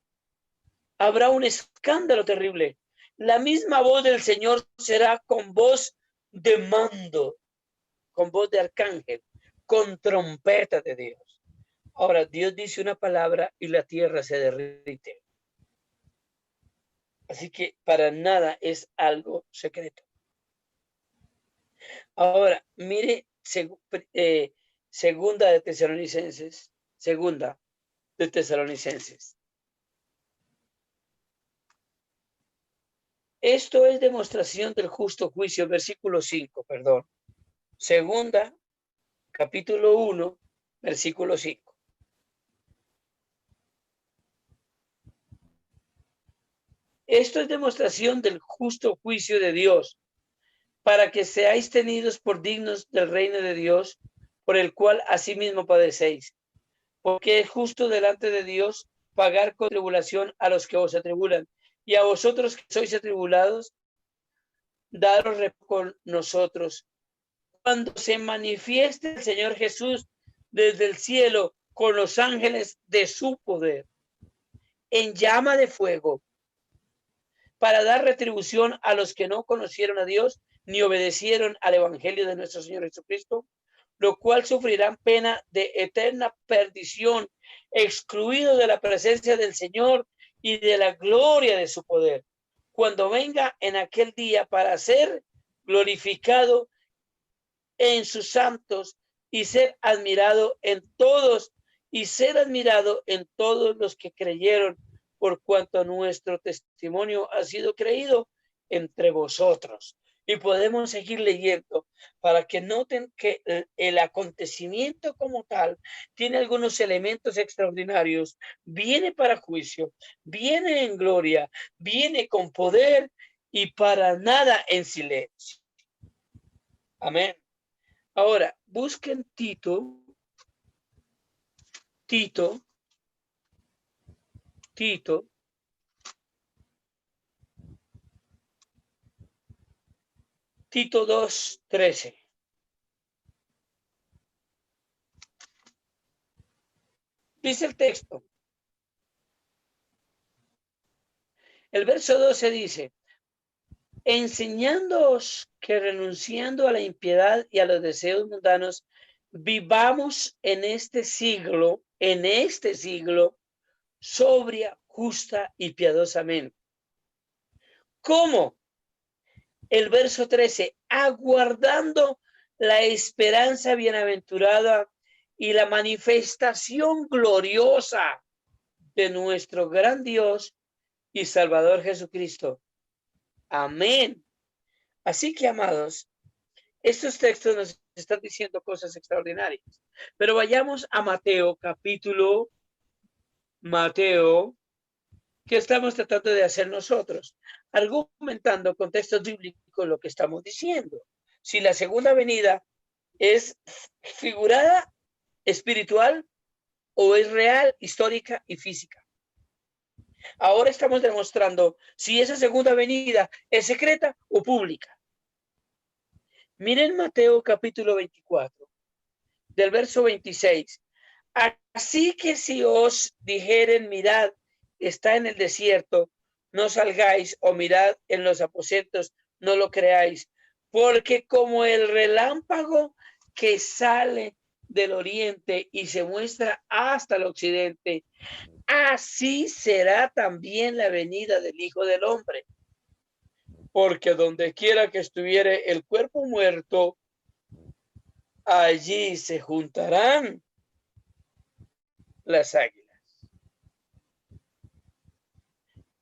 Habrá un escándalo terrible. La misma voz del Señor será con voz de mando, con voz de arcángel, con trompeta de Dios. Ahora, Dios dice una palabra y la tierra se derrite. Así que para nada es algo secreto. Ahora, mire, segunda de Tesalonicenses. Esto es demostración del justo juicio, versículo 5, perdón. Segunda, capítulo 1, versículo 5. Esto es demostración del justo juicio de Dios, para que seáis tenidos por dignos del reino de Dios, por el cual asimismo padecéis. Porque es justo delante de Dios pagar con tribulación a los que os atribulan, y a vosotros que sois atribulados, daros con nosotros. Cuando se manifieste el Señor Jesús desde el cielo con los ángeles de su poder, en llama de fuego, para dar retribución a los que no conocieron a Dios ni obedecieron al evangelio de nuestro Señor Jesucristo, lo cual sufrirán pena de eterna perdición, excluidos de la presencia del Señor y de la gloria de su poder, cuando venga en aquel día para ser glorificado en sus santos y ser admirado en todos los que creyeron, por cuanto nuestro testimonio ha sido creído entre vosotros. Y podemos seguir leyendo para que noten que el acontecimiento como tal tiene algunos elementos extraordinarios. Viene para juicio, viene en gloria, viene con poder y para nada en silencio. Amén. Ahora, busquen Tito 2:13. Dice el texto. El verso 12 dice, enseñándoos que renunciando a la impiedad y a los deseos mundanos, vivamos en este siglo, sobria, justa y piadosamente. ¿Cómo? El verso 13, aguardando la esperanza bienaventurada y la manifestación gloriosa de nuestro gran Dios y Salvador Jesucristo. Amén. Así que, amados, estos textos nos están diciendo cosas extraordinarias. Pero vayamos a Mateo, ¿qué estamos tratando de hacer nosotros? Argumentando con textos bíblicos lo que estamos diciendo. Si la segunda venida es figurada, espiritual, o es real, histórica y física. Ahora estamos demostrando si esa segunda venida es secreta o pública. Miren Mateo capítulo 24, del verso 26. Así que si os dijeren, mirad, está en el desierto, no salgáis, o mirad en los aposentos, no lo creáis, porque como el relámpago que sale del oriente y se muestra hasta el occidente, así será también la venida del Hijo del Hombre. Porque donde quiera que estuviere el cuerpo muerto, allí se juntarán las águilas.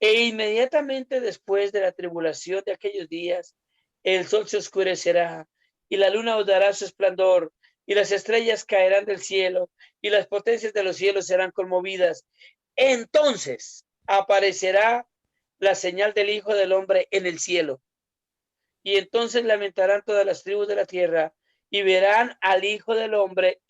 E inmediatamente después de la tribulación de aquellos días, el sol se oscurecerá y la luna dará su esplendor y las estrellas caerán del cielo y las potencias de los cielos serán conmovidas. Entonces aparecerá la señal del Hijo del Hombre en el cielo. Y entonces lamentarán todas las tribus de la tierra y verán al Hijo del Hombre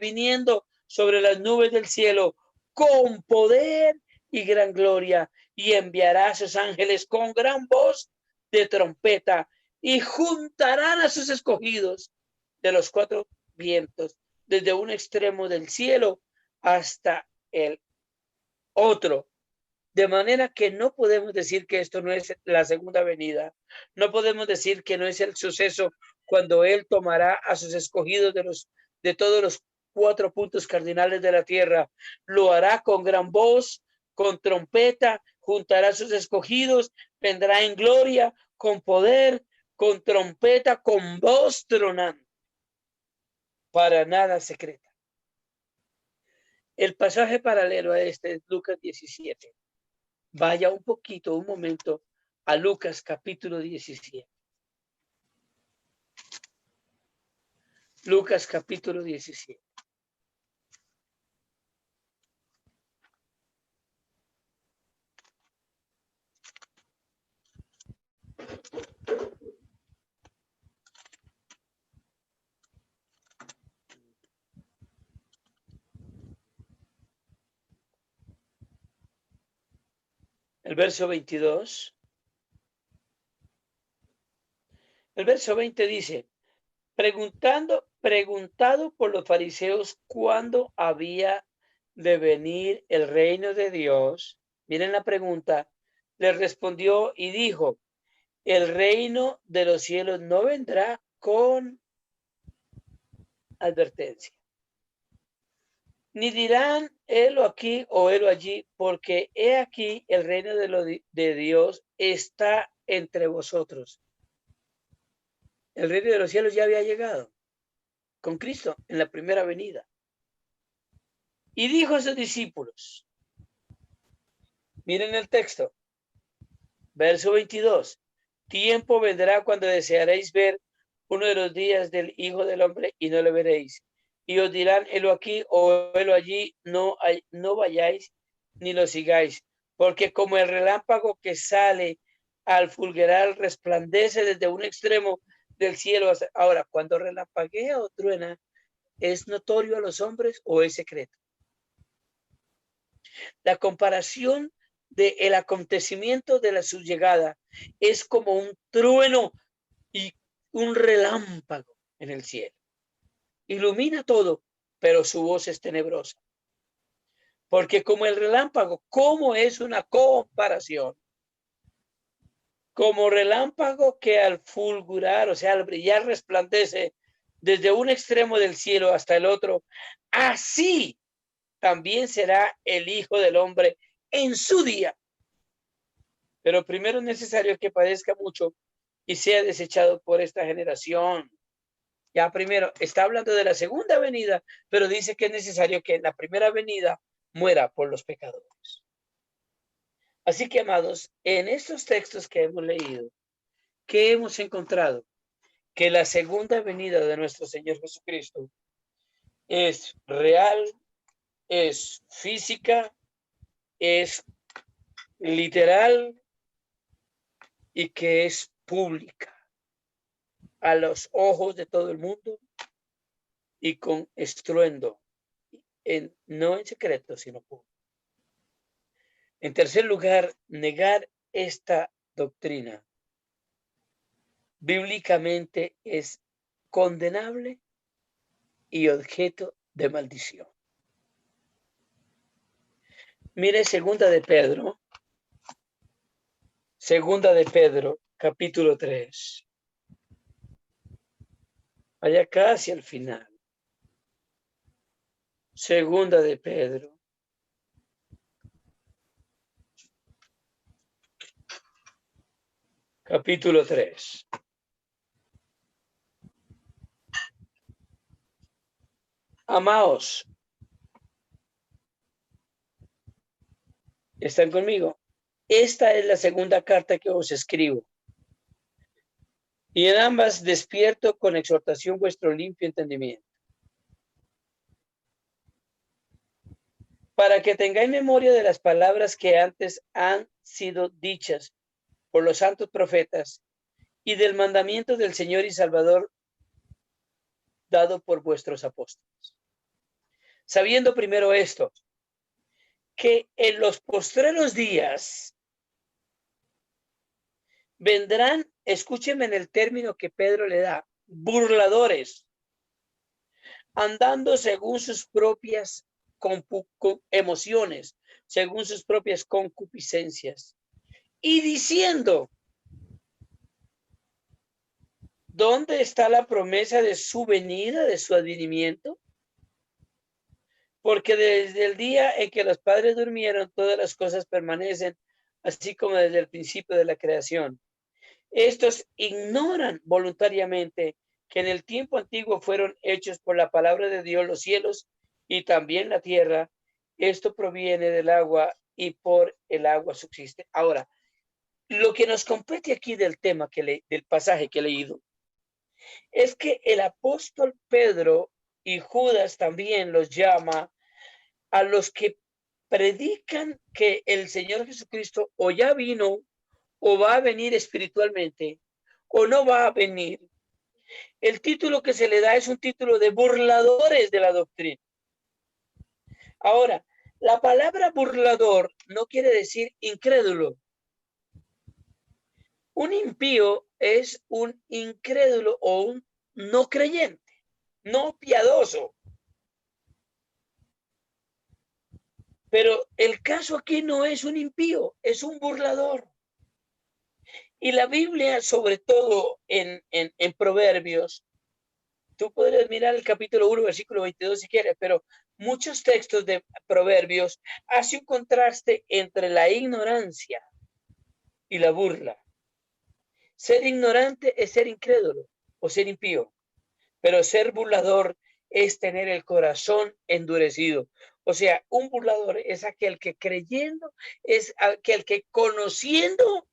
viniendo sobre las nubes del cielo con poder y gran gloria, y enviará a sus ángeles con gran voz de trompeta y juntarán a sus escogidos de los cuatro vientos, desde un extremo del cielo hasta el otro. De manera que no podemos decir que esto no es la segunda venida. No podemos decir que no es el suceso cuando Él tomará a sus escogidos de todos los cuatro puntos cardinales de la tierra. Lo hará con gran voz, con trompeta, juntará a sus escogidos, vendrá en gloria, con poder, con trompeta, con voz tronante. Para nada secreta. El pasaje paralelo a este es Lucas 17. Vaya un momento a Lucas capítulo 17. Lucas capítulo 17. El verso 22. El verso 20 dice, preguntado por los fariseos cuándo había de venir el reino de Dios. Miren la pregunta. Le respondió y dijo, el reino de los cielos no vendrá con advertencia. Ni dirán helo aquí o helo allí, porque he aquí el reino de Dios está entre vosotros. El reino de los cielos ya había llegado con Cristo en la primera venida. Y dijo a sus discípulos, miren el texto, verso 22, tiempo vendrá cuando desearéis ver uno de los días del Hijo del Hombre y no lo veréis. Y os dirán, helo aquí o helo allí, no vayáis ni lo sigáis, porque como el relámpago que sale al fulgurar resplandece desde un extremo del cielo hasta... Ahora, cuando relampaguea o truena, ¿es notorio a los hombres o es secreto? La comparación del acontecimiento de su llegada es como un trueno y un relámpago en el cielo. Ilumina todo, pero su voz es tenebrosa. Porque como el relámpago, ¿cómo es una comparación? Como relámpago que al fulgurar, o sea, al brillar, resplandece desde un extremo del cielo hasta el otro, así también será el Hijo del Hombre en su día. Pero primero es necesario que padezca mucho y sea desechado por esta generación. Ya primero está hablando de la segunda venida, pero dice que es necesario que en la primera venida muera por los pecadores. Así que, amados, en estos textos que hemos leído, ¿qué hemos encontrado? Que la segunda venida de nuestro Señor Jesucristo es real, es física, es literal y que es pública a los ojos de todo el mundo y con estruendo, no en secreto, sino público. En tercer lugar, negar esta doctrina bíblicamente es condenable y objeto de maldición. Mire segunda de Pedro, capítulo 3. Vaya casi al final. Segunda de Pedro, capítulo 3. Amaos, ¿están conmigo? Esta es la segunda carta que os escribo. Y en ambas despierto con exhortación vuestro limpio entendimiento, para que tengáis memoria de las palabras que antes han sido dichas por los santos profetas y del mandamiento del Señor y Salvador dado por vuestros apóstoles. Sabiendo primero esto, que en los postreros días vendrán, escúchenme en el término que Pedro le da, burladores, andando según sus propias emociones, según sus propias concupiscencias, y diciendo, ¿dónde está la promesa de su venida, de su advenimiento? Porque desde el día en que los padres durmieron, todas las cosas permanecen, así como desde el principio de la creación. Estos ignoran voluntariamente que en el tiempo antiguo fueron hechos por la palabra de Dios los cielos y también la tierra. Esto proviene del agua y por el agua subsiste. Ahora, lo que nos compete aquí del tema del pasaje que he leído es que el apóstol Pedro y Judas también los llama a los que predican que el Señor Jesucristo o ya vino o va a venir espiritualmente o no va a venir. El título que se le da es un título de burladores de la doctrina. Ahora, la palabra burlador no quiere decir incrédulo. Un impío es un incrédulo o un no creyente, no piadoso. Pero el caso aquí no es un impío, es un burlador. Y la Biblia, sobre todo en Proverbios, tú podrías mirar el capítulo 1, versículo 22 si quieres, pero muchos textos de Proverbios hacen un contraste entre la ignorancia y la burla. Ser ignorante es ser incrédulo o ser impío, pero ser burlador es tener el corazón endurecido. O sea, un burlador es aquel que creyendo, es aquel que conociendo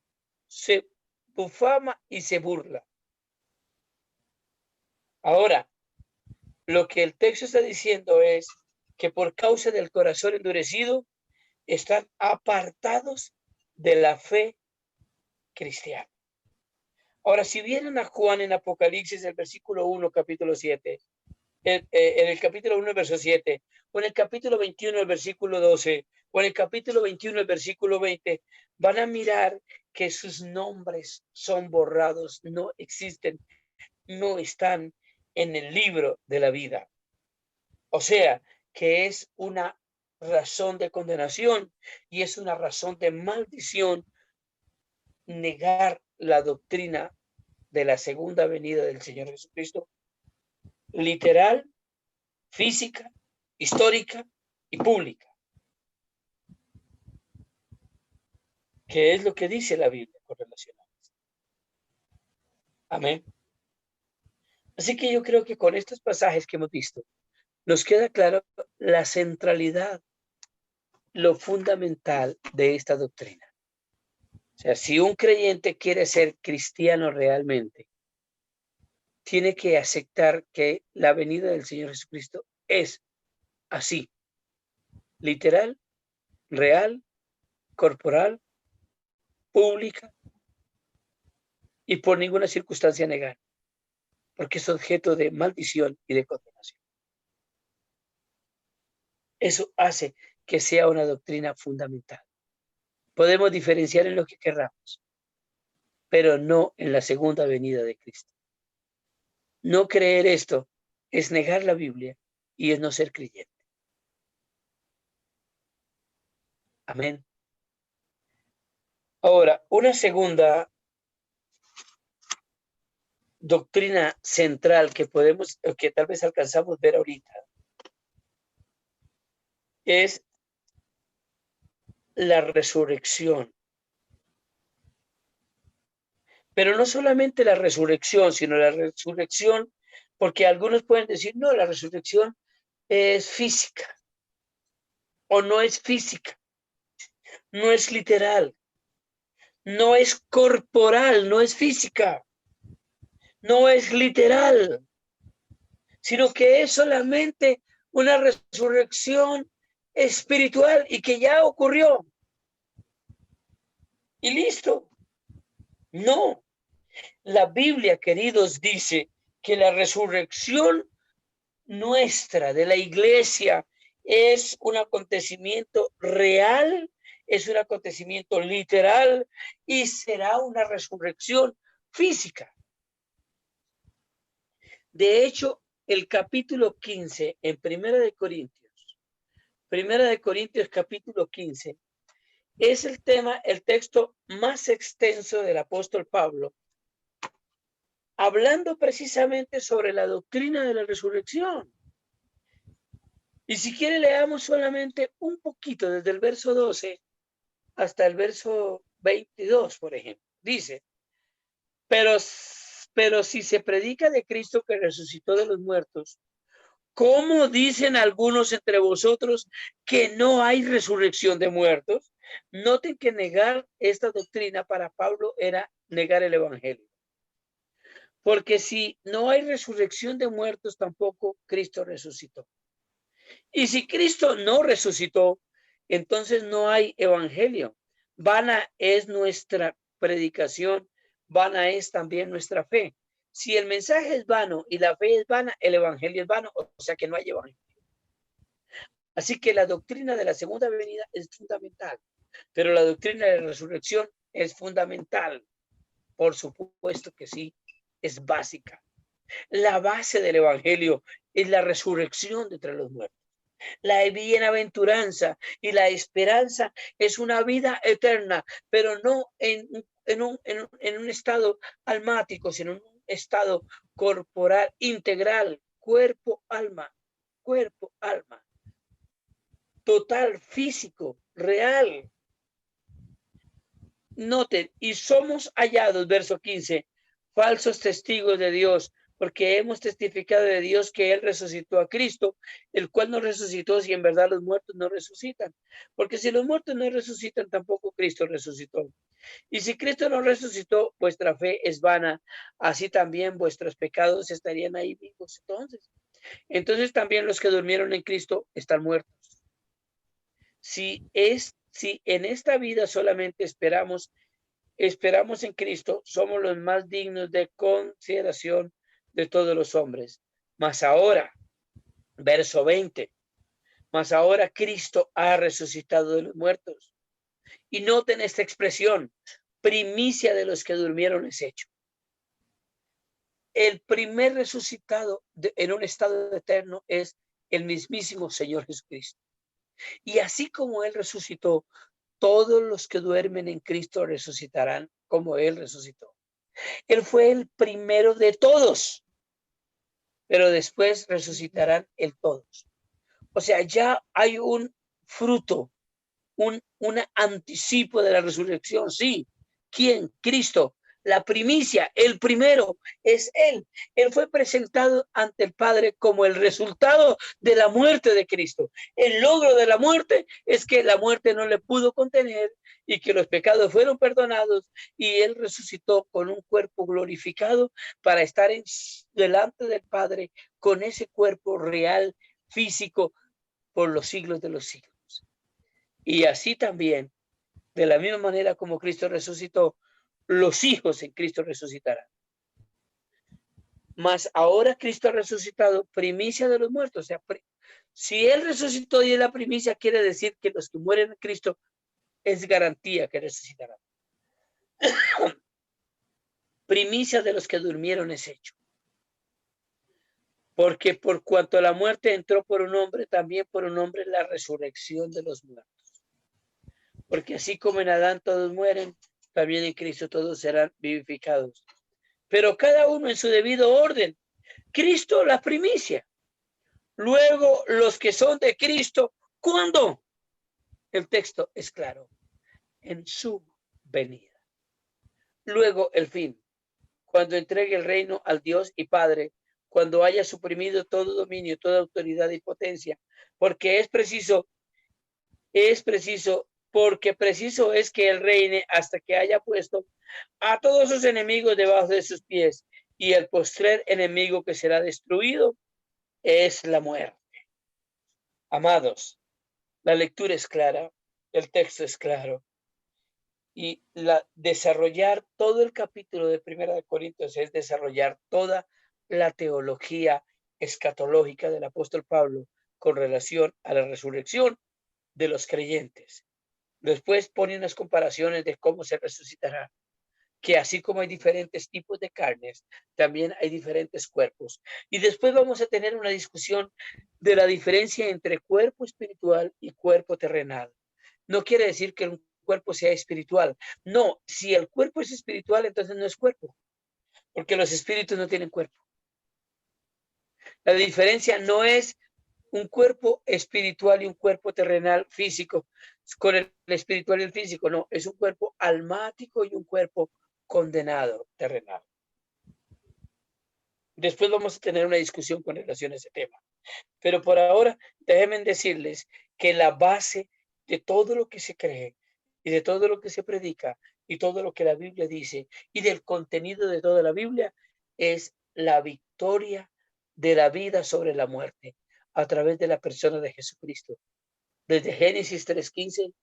se ufama y se burla. Ahora, lo que el texto está diciendo es que por causa del corazón endurecido están apartados de la fe cristiana. Ahora, si vienen a Juan en Apocalipsis, el versículo 1, capítulo 7, en el capítulo 1, verso 7, o en el capítulo 21, el versículo 12, o en el capítulo 21, el versículo 20, van a mirar que sus nombres son borrados, no existen, no están en el libro de la vida. O sea, que es una razón de condenación y es una razón de maldición negar la doctrina de la segunda venida del Señor Jesucristo, literal, física, histórica y pública. ¿Qué es lo que dice la Biblia con relación a esto? Amén. Así que yo creo que con estos pasajes que hemos visto, nos queda claro la centralidad lo fundamental de esta doctrina. O sea, si un creyente quiere ser cristiano realmente, tiene que aceptar que la venida del Señor Jesucristo es así, literal, real, corporal, pública y por ninguna circunstancia negar, porque es objeto de maldición y de condenación. Eso hace que sea una doctrina fundamental. Podemos diferenciar en lo que querramos, pero no en la segunda venida de Cristo. No creer esto es negar la Biblia y es no ser creyente. Amén. Ahora, una segunda doctrina central que podemos, que tal vez alcanzamos ver ahorita, es la resurrección. Pero no solamente la resurrección, sino la resurrección, porque algunos pueden decir, no, la resurrección es física o no es física, no es literal, no es corporal, no es física, no es literal, sino que es solamente una resurrección espiritual y que ya ocurrió. Y listo. No. La Biblia, queridos, dice que la resurrección nuestra de la iglesia es un acontecimiento real, es un acontecimiento literal y será una resurrección física. De hecho, el capítulo 15 en Primera de Corintios capítulo 15, es el texto más extenso del apóstol Pablo, hablando precisamente sobre la doctrina de la resurrección. Y si quiere, leamos solamente un poquito desde el verso 12 hasta el verso 22, por ejemplo. Dice, pero si se predica de Cristo que resucitó de los muertos, ¿cómo dicen algunos entre vosotros que no hay resurrección de muertos? Noten que negar esta doctrina para Pablo era negar el evangelio. Porque si no hay resurrección de muertos, tampoco Cristo resucitó. Y si Cristo no resucitó, entonces no hay evangelio. Vana es nuestra predicación, vana es también nuestra fe. Si el mensaje es vano y la fe es vana, el evangelio es vano, o sea que no hay evangelio. Así que la doctrina de la segunda venida es fundamental, pero la doctrina de la resurrección es fundamental. Por supuesto que sí, es básica. La base del evangelio es la resurrección de entre los muertos. La bienaventuranza y la esperanza es una vida eterna, pero no en un estado almático, sino en un estado corporal, integral, cuerpo, alma, total, físico, real. Noten, y somos hallados, verso 15, falsos testigos de Dios, porque hemos testificado de Dios que Él resucitó a Cristo, el cual no resucitó si en verdad los muertos no resucitan. Porque si los muertos no resucitan, tampoco Cristo resucitó. Y si Cristo no resucitó, vuestra fe es vana, así también vuestros pecados estarían ahí vivos. Entonces también los que durmieron en Cristo están muertos. Si en esta vida solamente esperamos en Cristo, somos los más dignos de consideración de todos los hombres. Mas ahora, verso 20, mas ahora Cristo ha resucitado de los muertos. Y noten esta expresión, primicia de los que durmieron es hecho. El primer resucitado en un estado eterno es el mismísimo Señor Jesucristo. Y así como Él resucitó, todos los que duermen en Cristo resucitarán como Él resucitó. Él fue el primero de todos, pero después resucitarán el todos. O sea, ya hay un fruto, un anticipo de la resurrección. Sí, ¿quién? Cristo. la primicia, el primero es Él. Él fue presentado ante el Padre como el resultado de la muerte de Cristo. El logro de la muerte es que la muerte no le pudo contener y que los pecados fueron perdonados y Él resucitó con un cuerpo glorificado para estar delante del Padre con ese cuerpo real, físico, por los siglos de los siglos. Y así también, de la misma manera como Cristo resucitó, los hijos en Cristo resucitarán. Mas ahora Cristo ha resucitado, primicia de los muertos. O sea, si Él resucitó y es la primicia, quiere decir que los que mueren en Cristo es garantía que resucitarán. Primicia de los que durmieron es hecho. Porque por cuanto la muerte entró por un hombre, también por un hombre la resurrección de los muertos. Porque así como en Adán todos mueren, también en Cristo todos serán vivificados. Pero cada uno en su debido orden. Cristo la primicia. Luego los que son de Cristo, ¿cuándo? El texto es claro. En su venida. Luego el fin. Cuando entregue el reino al Dios y Padre, cuando haya suprimido todo dominio, toda autoridad y potencia, porque porque preciso es que Él reine hasta que haya puesto a todos sus enemigos debajo de sus pies, y el postrer enemigo que será destruido es la muerte. Amados, la lectura es clara, el texto es claro, y desarrollar todo el capítulo de Primera de Corintios es desarrollar toda la teología escatológica del apóstol Pablo con relación a la resurrección de los creyentes. Después pone unas comparaciones de cómo se resucitará, que así como hay diferentes tipos de carnes, también hay diferentes cuerpos. Y después vamos a tener una discusión de la diferencia entre cuerpo espiritual y cuerpo terrenal. No quiere decir que un cuerpo sea espiritual. No, si el cuerpo es espiritual, entonces no es cuerpo, porque los espíritus no tienen cuerpo. La diferencia no es un cuerpo espiritual y un cuerpo terrenal físico, con el espiritual y el físico, no, es un cuerpo almático y un cuerpo condenado terrenal. Después vamos a tener una discusión con relación a ese tema. Pero por ahora, déjenme decirles que la base de todo lo que se cree y de todo lo que se predica y todo lo que la Biblia dice y del contenido de toda la Biblia es la victoria de la vida sobre la muerte a través de la persona de Jesucristo. Desde Génesis 3:15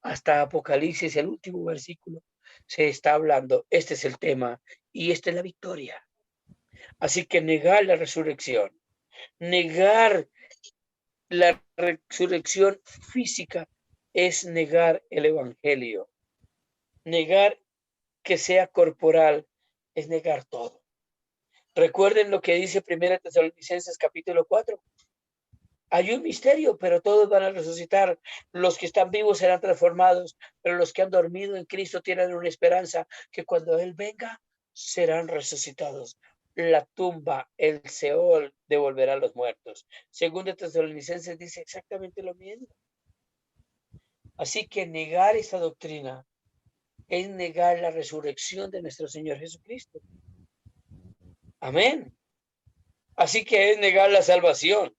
hasta Apocalipsis, el último versículo, se está hablando. Este es el tema y esta es la victoria. Así que negar la resurrección, negar la resurrección física es negar el evangelio. Negar que sea corporal es negar todo. Recuerden lo que dice 1 Tesalonicenses capítulo 4. Hay un misterio, pero todos van a resucitar. Los que están vivos serán transformados, pero los que han dormido en Cristo tienen una esperanza que cuando Él venga serán resucitados. La tumba, el Seol, devolverá a los muertos. Segundo Tesalonicenses dice exactamente lo mismo. Así que negar esta doctrina es negar la resurrección de nuestro Señor Jesucristo. Amén. Así que es negar la salvación,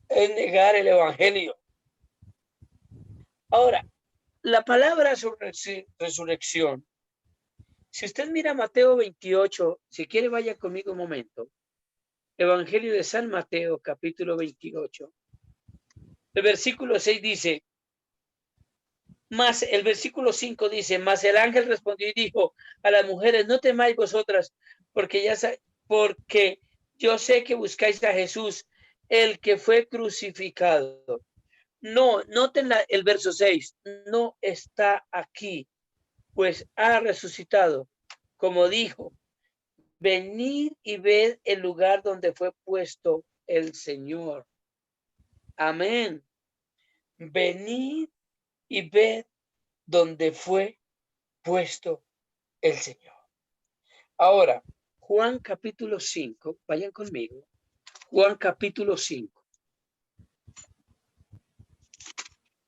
es negar el evangelio. Ahora, la palabra resurrección, si usted mira Mateo 28, si quiere vaya conmigo un momento. Evangelio de San Mateo, capítulo 28. El versículo 6 dice, más el versículo 5 dice, más el ángel respondió y dijo a las mujeres, no temáis vosotras, porque yo sé que buscáis a Jesús, el que fue crucificado. No, noten el verso 6, no está aquí, pues ha resucitado, como dijo, venid y ved el lugar donde fue puesto el Señor. Amén. Venid y ved donde fue puesto el Señor. Ahora, Juan capítulo 5, vayan conmigo. Juan capítulo 5.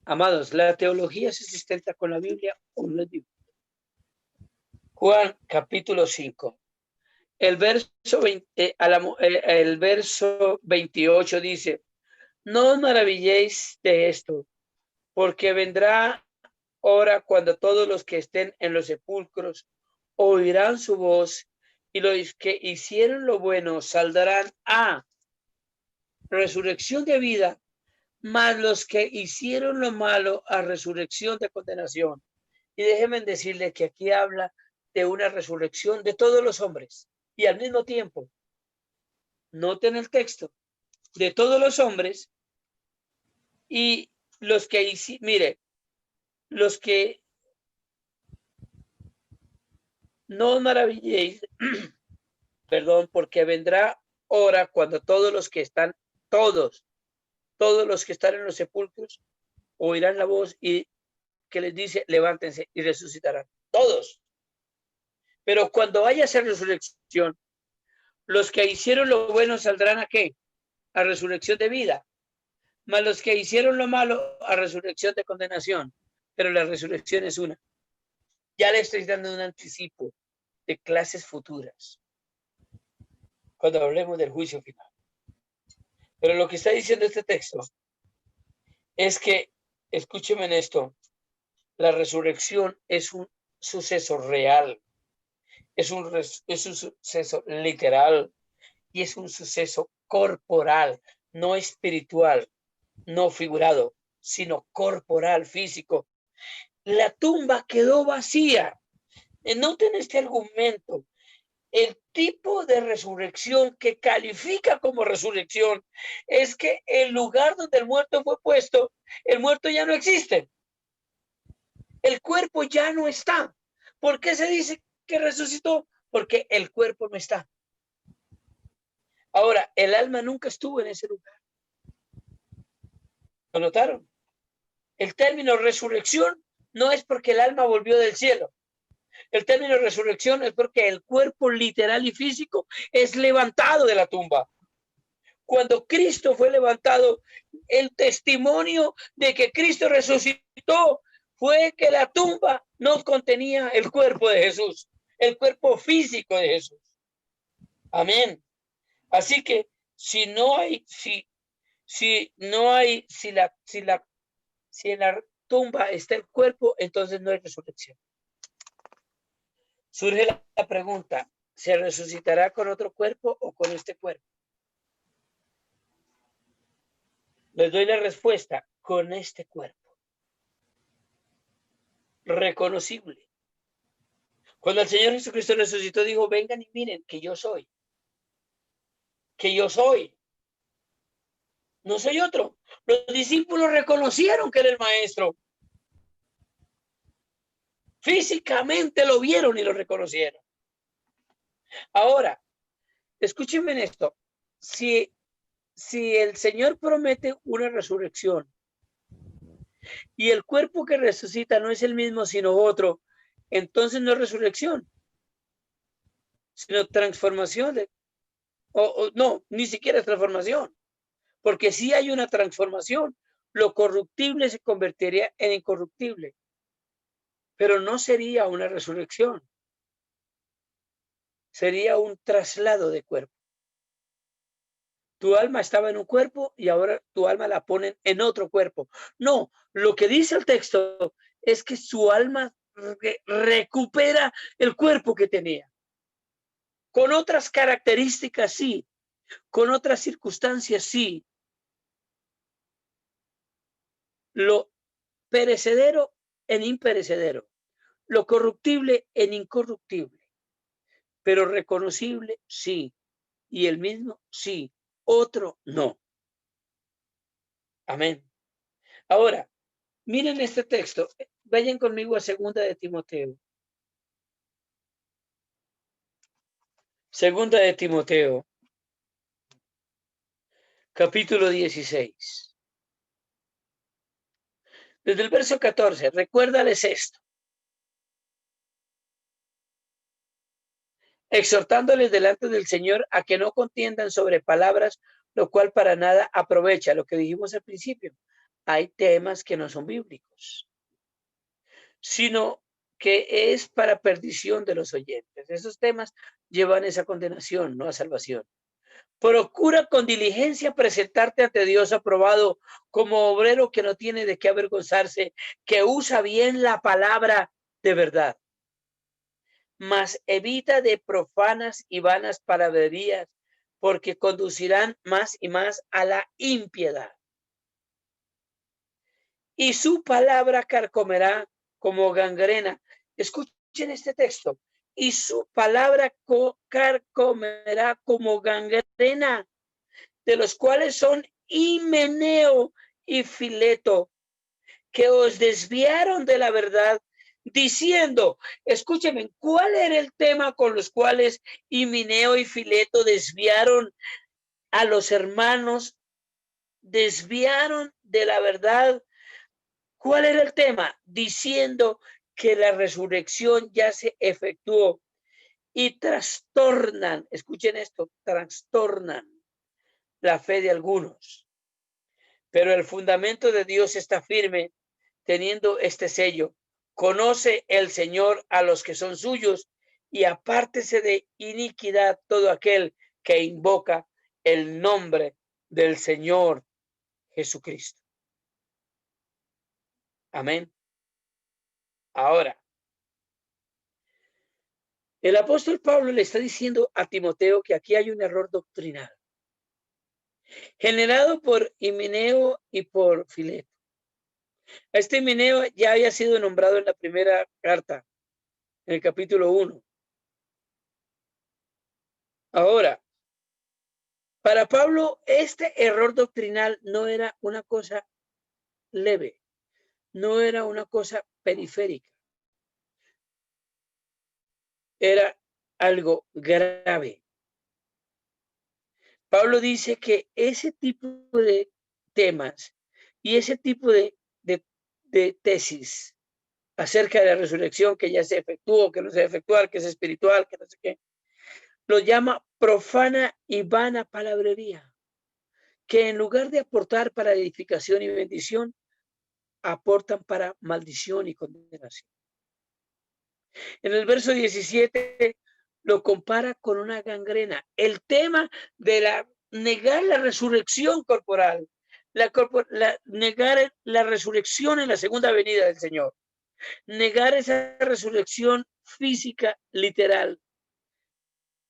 Amados, ¿la teología se sustenta con la Biblia o no es bíblica? Juan capítulo 5. El verso, el verso 28 dice, no os maravilléis de esto, porque vendrá hora cuando todos los que estén en los sepulcros oirán su voz y los que hicieron lo bueno saldrán a resurrección de vida, mas los que hicieron lo malo a resurrección de condenación. Y déjenme decirles que aquí habla de una resurrección de todos los hombres y al mismo tiempo, noten el texto, de todos los hombres y los que, mire, los que no os maravilléis, perdón, porque vendrá hora cuando todos los que están, todos los que están en los sepulcros oirán la voz y que les dice, levántense y resucitarán. Todos. Pero cuando haya esa resurrección, los que hicieron lo bueno saldrán a qué? A resurrección de vida. Mas los que hicieron lo malo a resurrección de condenación. Pero la resurrección es una. Ya le estoy dando un anticipo de clases futuras cuando hablemos del juicio final. Pero lo que está diciendo este texto es que, escúcheme en esto, la resurrección es un suceso real, es un suceso literal y es un suceso corporal, no espiritual, no figurado, sino corporal, físico. La tumba quedó vacía. Noten este argumento. El tipo de resurrección que califica como resurrección es que el lugar donde el muerto fue puesto, el muerto ya no existe. El cuerpo ya no está. ¿Por qué se dice que resucitó? Porque el cuerpo no está. Ahora, el alma nunca estuvo en ese lugar. ¿Lo notaron? El término resurrección no es porque el alma volvió del cielo. El término resurrección es porque el cuerpo literal y físico es levantado de la tumba. Cuando Cristo fue levantado, el testimonio de que Cristo resucitó fue que la tumba no contenía el cuerpo de Jesús, el cuerpo físico de Jesús. Amén. Así que si en la tumba está el cuerpo, entonces no hay resurrección. Surge la pregunta, ¿se resucitará con otro cuerpo o con este cuerpo? Les doy la respuesta, con este cuerpo. Reconocible. Cuando el Señor Jesucristo resucitó, dijo, vengan y miren que yo soy. Que yo soy. No soy otro. Los discípulos reconocieron que era el maestro. Físicamente lo vieron y lo reconocieron. Ahora, escúchenme en esto. Si el Señor promete una resurrección y el cuerpo que resucita no es el mismo sino otro, entonces no es resurrección, sino transformación. No, ni siquiera es transformación, porque si hay una transformación, lo corruptible se convertiría en incorruptible, pero no sería una resurrección, sería un traslado de cuerpo. Tu alma estaba en un cuerpo y ahora tu alma la ponen en otro cuerpo. No, lo que dice el texto es que su alma recupera el cuerpo que tenía. Con otras características, sí. Con otras circunstancias, sí. Lo perecedero en imperecedero. Lo corruptible en incorruptible. Pero reconocible, sí. Y el mismo, sí. Otro, no. Amén. Ahora, miren este texto. Vayan conmigo a 2 de Timoteo. 2 de Timoteo, capítulo 16. Desde el verso 14, recuérdales esto. Exhortándoles delante del Señor a que no contiendan sobre palabras, lo cual para nada aprovecha, lo que dijimos al principio. Hay temas que no son bíblicos, sino que es para perdición de los oyentes. Esos temas llevan esa condenación, no a salvación. Procura con diligencia presentarte ante Dios aprobado como obrero que no tiene de qué avergonzarse, que usa bien la palabra de verdad. Mas evita de profanas y vanas palabrerías, porque conducirán más y más a la impiedad. Y su palabra carcomerá como gangrena. Escuchen este texto. Y su palabra carcomerá como gangrena, de los cuales son Himeneo y Fileto, que os desviaron de la verdad, diciendo, escúcheme, ¿cuál era el tema con los cuales Himeneo y Fileto desviaron a los hermanos? Desviaron de la verdad. ¿Cuál era el tema? Diciendo que la resurrección ya se efectuó y trastornan, escuchen esto, trastornan la fe de algunos. Pero el fundamento de Dios está firme, teniendo este sello. Conoce el Señor a los que son suyos y apártese de iniquidad todo aquel que invoca el nombre del Señor Jesucristo. Amén. Ahora, el apóstol Pablo le está diciendo a Timoteo que aquí hay un error doctrinal generado por Himeneo y por Fileto. Este Himeneo ya había sido nombrado en la primera carta, en el capítulo 1. Ahora, para Pablo, este error doctrinal no era una cosa leve, no era una cosa periférica, era algo grave. Pablo dice que ese tipo de temas y ese tipo de tesis acerca de la resurrección que ya se efectuó, que no se efectuar, que es espiritual, que no sé qué, lo llama profana y vana palabrería, que en lugar de aportar para edificación y bendición, aportan para maldición y condenación. En el verso 17 lo compara con una gangrena. El tema de negar la resurrección corporal, negar la resurrección en la segunda venida del Señor, negar esa resurrección física literal,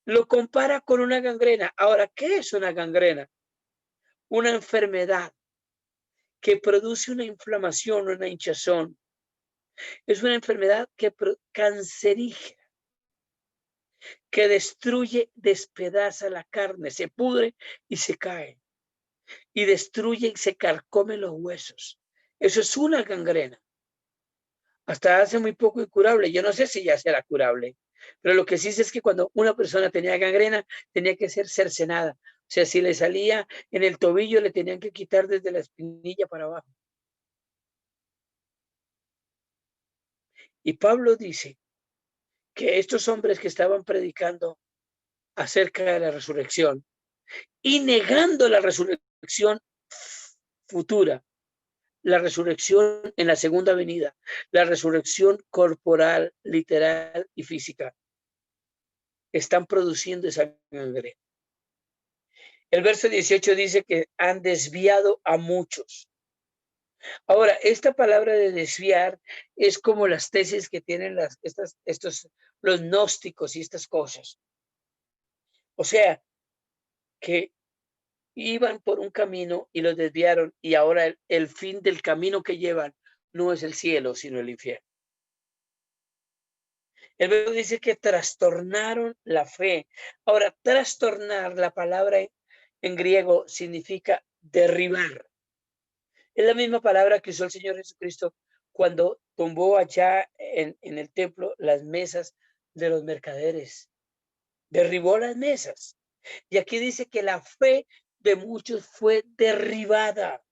lo compara con una gangrena. Ahora, ¿qué es una gangrena? Una enfermedad que produce una inflamación, una hinchazón. Es una enfermedad cancerígena, que destruye, despedaza la carne, se pudre y se cae, y destruye y se carcome los huesos. Eso es una gangrena. Hasta hace muy poco incurable. Yo no sé si ya será curable, pero lo que sí sé es que cuando una persona tenía gangrena, tenía que ser cercenada. O sea, si le salía en el tobillo, le tenían que quitar desde la espinilla para abajo. Y Pablo dice que estos hombres que estaban predicando acerca de la resurrección y negando la resurrección futura, la resurrección en la segunda venida, la resurrección corporal, literal y física, están produciendo esa gangrena. El verso 18 dice que han desviado a muchos. Ahora, esta palabra de desviar es como las tesis que tienen los gnósticos y estas cosas. O sea, que iban por un camino y los desviaron y ahora el fin del camino que llevan no es el cielo, sino el infierno. El verbo dice que trastornaron la fe. Ahora, trastornar, la palabra en griego significa derribar. Es la misma palabra que usó el Señor Jesucristo cuando tumbó allá en el templo las mesas de los mercaderes. Derribó las mesas. Y aquí dice que la fe de muchos fue derribada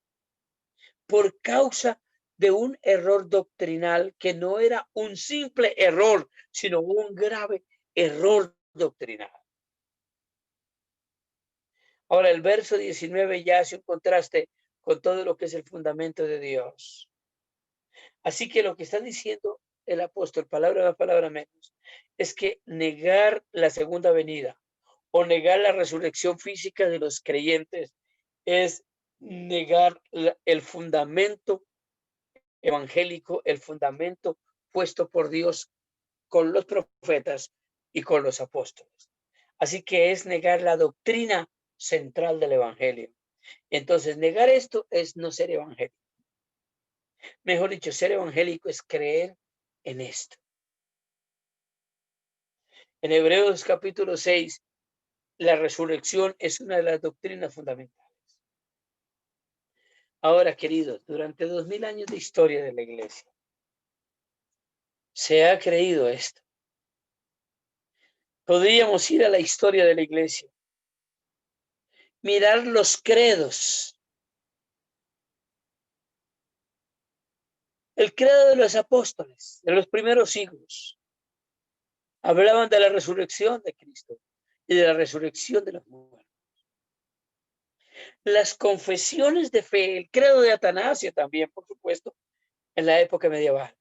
por causa de un error doctrinal que no era un simple error, sino un grave error doctrinal. Ahora, el verso 19 ya hace un contraste con todo lo que es el fundamento de Dios. Así que lo que está diciendo el apóstol, palabra más, palabra menos, es que negar la segunda venida o negar la resurrección física de los creyentes es negar el fundamento evangélico, el fundamento puesto por Dios con los profetas y con los apóstoles. Así que es negar la doctrina central del evangelio. Entonces, negar esto es no ser evangélico. Mejor dicho, ser evangélico es creer en esto. En Hebreos capítulo 6, la resurrección es una de las doctrinas fundamentales. Ahora, queridos, durante 2000 años de historia de la iglesia, se ha creído esto. Podríamos ir a la historia de la iglesia, mirar los credos. El credo de los apóstoles, de los primeros siglos, hablaban de la resurrección de Cristo y de la resurrección de los muertos. Las confesiones de fe, el credo de Atanasio también, por supuesto, en la época medieval.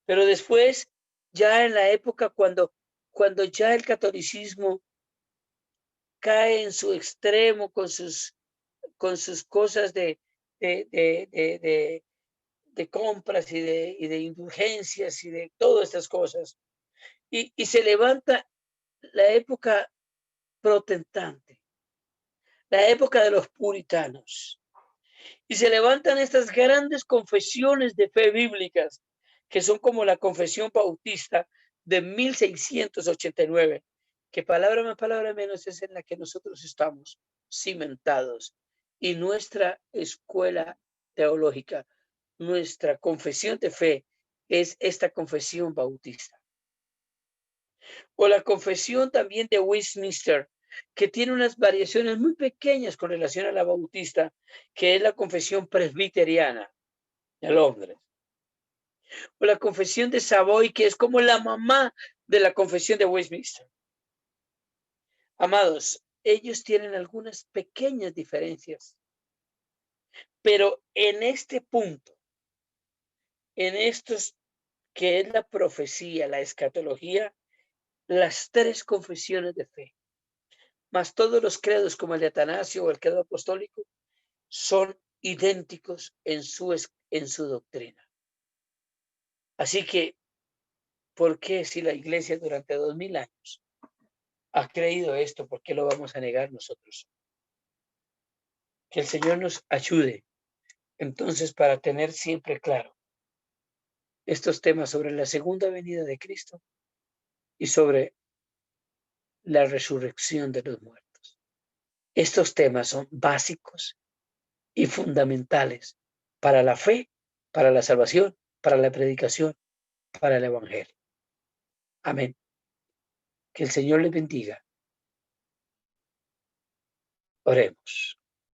Pero después, ya en la época cuando ya el catolicismo cae en su extremo con sus cosas de, de, de, de, de compras y de indulgencias y de todas estas cosas. Y se levanta la época protestante, la época de los puritanos. Y se levantan estas grandes confesiones de fe bíblicas, que son como la confesión bautista de 1689, que palabra más, palabra menos es en la que nosotros estamos cimentados. Y nuestra escuela teológica, nuestra confesión de fe es esta confesión bautista. O la confesión también de Westminster, que tiene unas variaciones muy pequeñas con relación a la bautista, que es la confesión presbiteriana de Londres. O la confesión de Savoy, que es como la mamá de la confesión de Westminster. Amados, ellos tienen algunas pequeñas diferencias, pero en este punto, en estos que es la profecía, la escatología, las tres confesiones de fe, más todos los credos como el de Atanasio o el credo apostólico, son idénticos en su doctrina. Así que, ¿por qué si la iglesia durante 2000 años ha creído esto, por qué lo vamos a negar nosotros? Que el Señor nos ayude entonces para tener siempre claro estos temas sobre la segunda venida de Cristo y sobre la resurrección de los muertos. Estos temas son básicos y fundamentales para la fe, para la salvación, para la predicación, para el evangelio. Amén. Que el Señor les bendiga. Oremos.